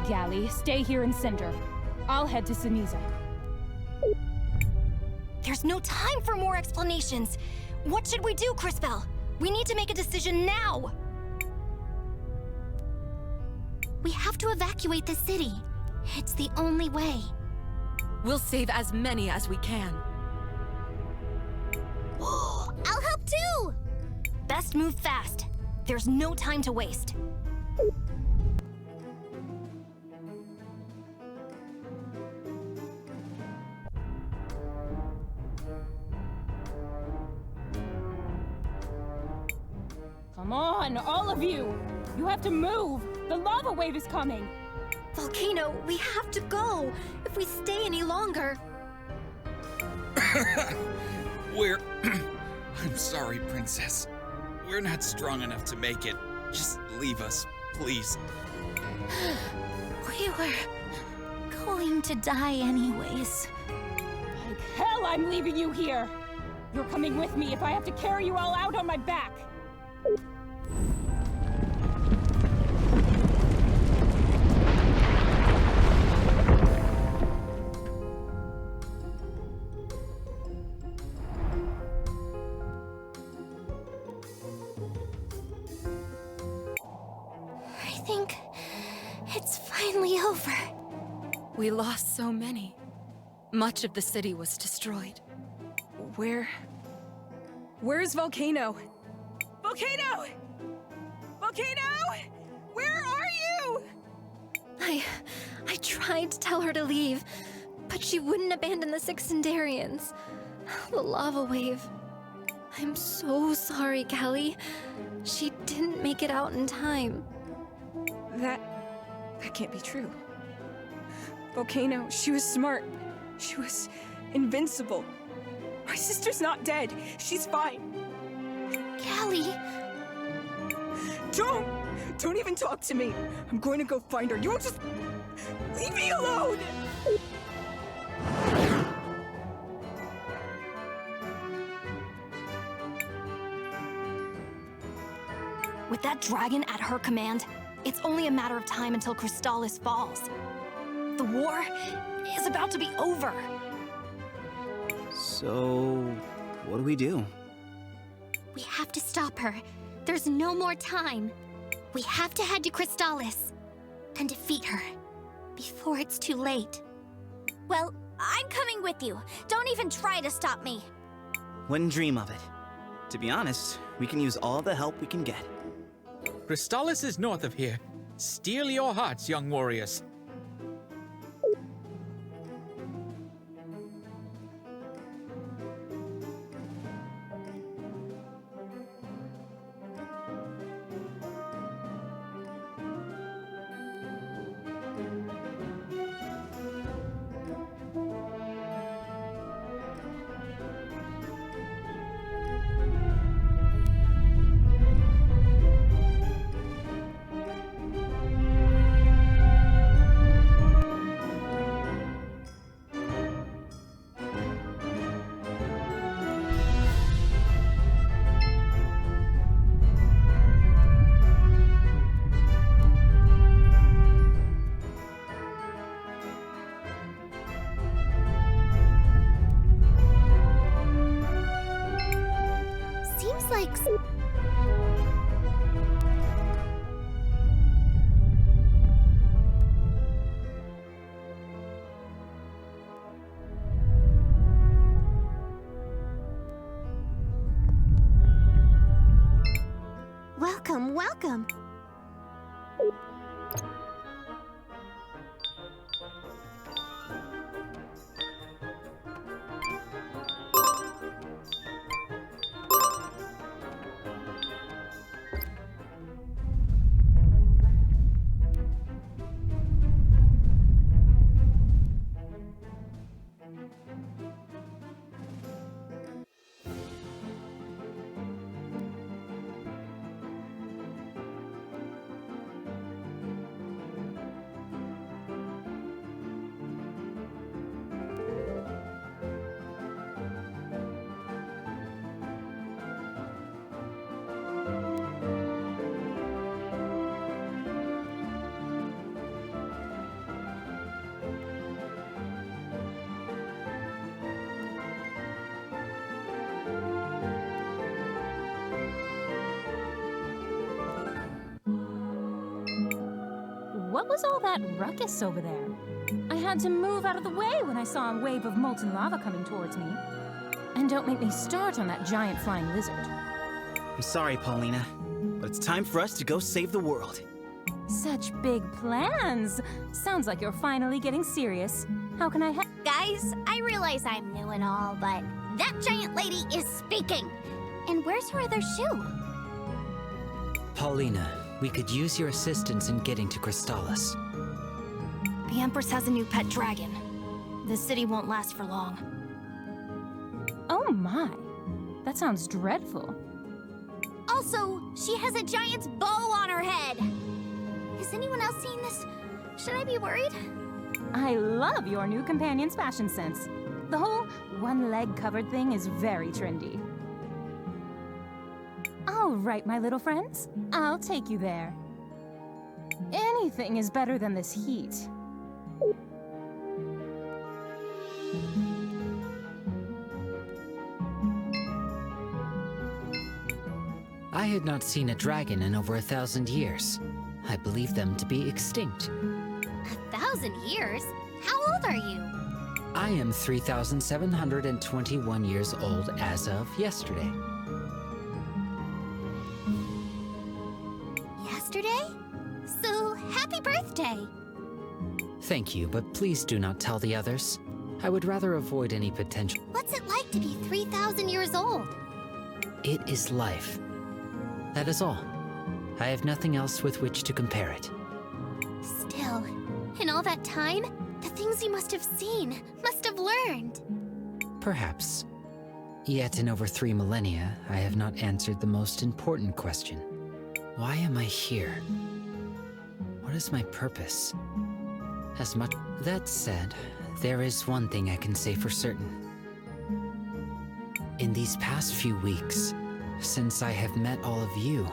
Gally, stay here in Cinder. I'll head to Sinisa. There's no time for more explanations. What should we do, Crisbell? We need to make a decision now. We have to evacuate the city. It's the only way. We'll save as many as we can. I'll help too! Best move fast. There's no time to waste. Come on, all of you! You have to move! The lava wave is coming! Volcano, we have to go! If we stay any longer... I'm sorry, Princess. We're not strong enough to make it. Just leave us, please. We were going to die anyways. Like hell I'm leaving you here! You're coming with me if I have to carry you all out on my back! I think it's finally over. We lost so many. Much of the city was destroyed. Where's Volcano? Volcano! Volcano! Where are you? I tried to tell her to leave, but she wouldn't abandon the Six Sindarians. The lava wave. I'm so sorry, Callie. She didn't make it out in time. That can't be true. Volcano, she was smart. She was invincible. My sister's not dead. She's fine. Callie! Don't even talk to me. I'm going to go find her. You won't just leave me alone. With that dragon at her command, it's only a matter of time until Crystallis falls. The war is about to be over. So, what do we do? We have to stop her. There's no more time. We have to head to Crystallis and defeat her before it's too late. Well, I'm coming with you. Don't even try to stop me. Wouldn't dream of it. To be honest, we can use all the help we can get. Crystallis is north of here. Steel your hearts, young warriors. Welcome. What was all that ruckus over there? I had to move out of the way when I saw a wave of molten lava coming towards me. And don't make me start on that giant flying lizard. I'm sorry, Paulina, but it's time for us to go save the world. Such big plans! Sounds like you're finally getting serious. How can I help? Guys, I realize I'm new and all, but that giant lady is speaking. And where's her other shoe? Paulina, we could use your assistance in getting to Crystallis. The Empress has a new pet dragon. The city won't last for long. Oh my, that sounds dreadful. Also, she has a giant's bow on her head. Is anyone else seeing this? Should I be worried? I love your new companion's fashion sense. The whole one-leg-covered thing is very trendy. All right, my little friends, I'll take you there. Anything is better than this heat. I had not seen a dragon in over 1,000 years. I believe them to be extinct. 1,000 years? How old are you? I am 3,721 years old as of yesterday. Yesterday? So, happy birthday! Thank you, but please do not tell the others. I would rather avoid any potential. What's it like to be 3,000 years old? It is life. That is all. I have nothing else with which to compare it. Still, in all that time, the things you must have seen, must have learned. Perhaps. Yet in over 3 millennia, I have not answered the most important question. Why am I here? What is my purpose? As much that said, there is one thing I can say for certain. In these past few weeks, since I have met all of you,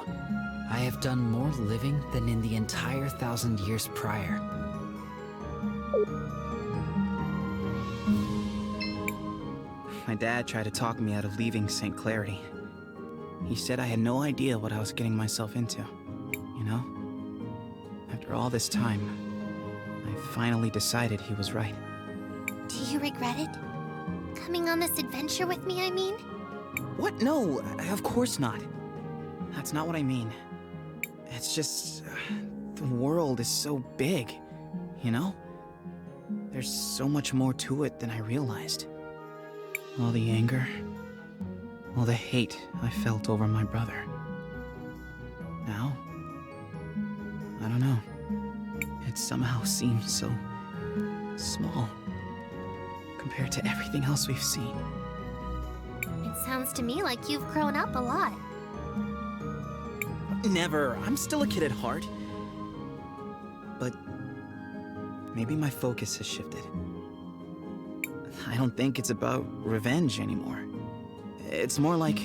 I have done more living than in the entire 1,000 years prior. My dad tried to talk me out of leaving St. Clarity. He said I had no idea what I was getting myself into. You know? After all this time, I finally decided he was right. Do you regret it? Coming on this adventure with me, I mean? What? No, of course not. That's not what I mean. It's just... the world is so big, you know? There's so much more to it than I realized. All the anger, all the hate I felt over my brother. Now, I don't know. It somehow seems so small compared to everything else we've seen. It sounds to me like you've grown up a lot. Never. I'm still a kid at heart. But maybe my focus has shifted. I don't think it's about revenge anymore. It's more like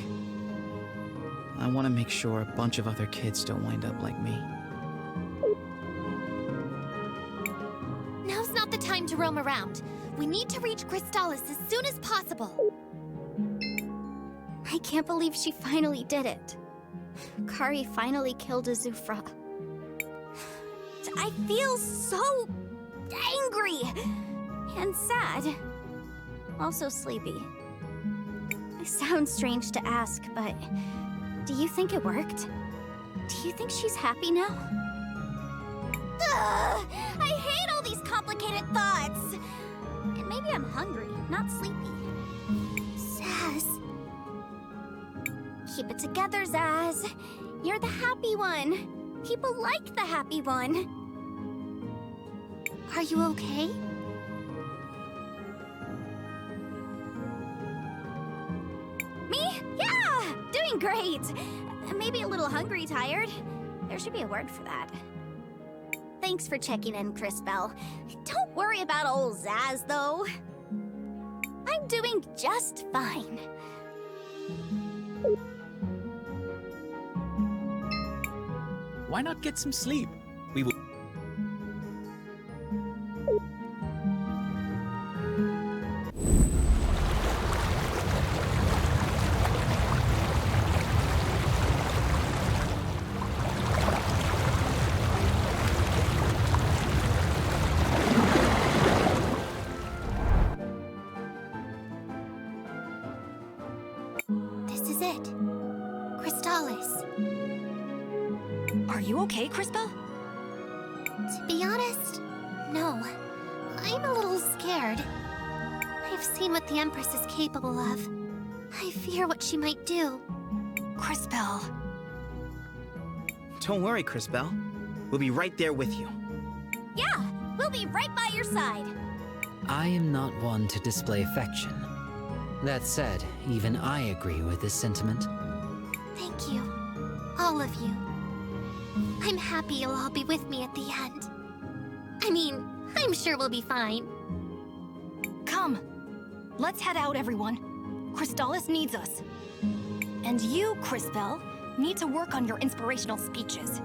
I want to make sure a bunch of other kids don't wind up like me. Now's not the time to roam around. We need to reach Crystallis as soon as possible. I can't believe she finally did it. Kari finally killed Azufra. I feel so angry and sad. Also sleepy. It sounds strange to ask, but do you think it worked? Do you think she's happy now? Ugh, I hate all these complicated thoughts. And maybe I'm hungry, not sleepy. Zaz. Keep it together, Zaz. You're the happy one. People like the happy one. Are you okay? Me? Yeah! Doing great. Maybe a little hungry, tired. There should be a word for that. Thanks for checking in, Crisbell. Don't worry about old Zaz, though. I'm doing just fine. Why not get some sleep? We will... This is it. Crystallis. Are you okay, Crisbell? To be honest, no. I'm a little scared. I've seen what the Empress is capable of. I fear what she might do. Crisbell. Don't worry, Crisbell. We'll be right there with you. Yeah, we'll be right by your side. I am not one to display affection. That said, even I agree with this sentiment. Thank you. All of you. I'm happy you'll all be with me at the end. I mean, I'm sure we'll be fine. Come. Let's head out, everyone. Crystallis needs us. And you, Crisbell, need to work on your inspirational speeches.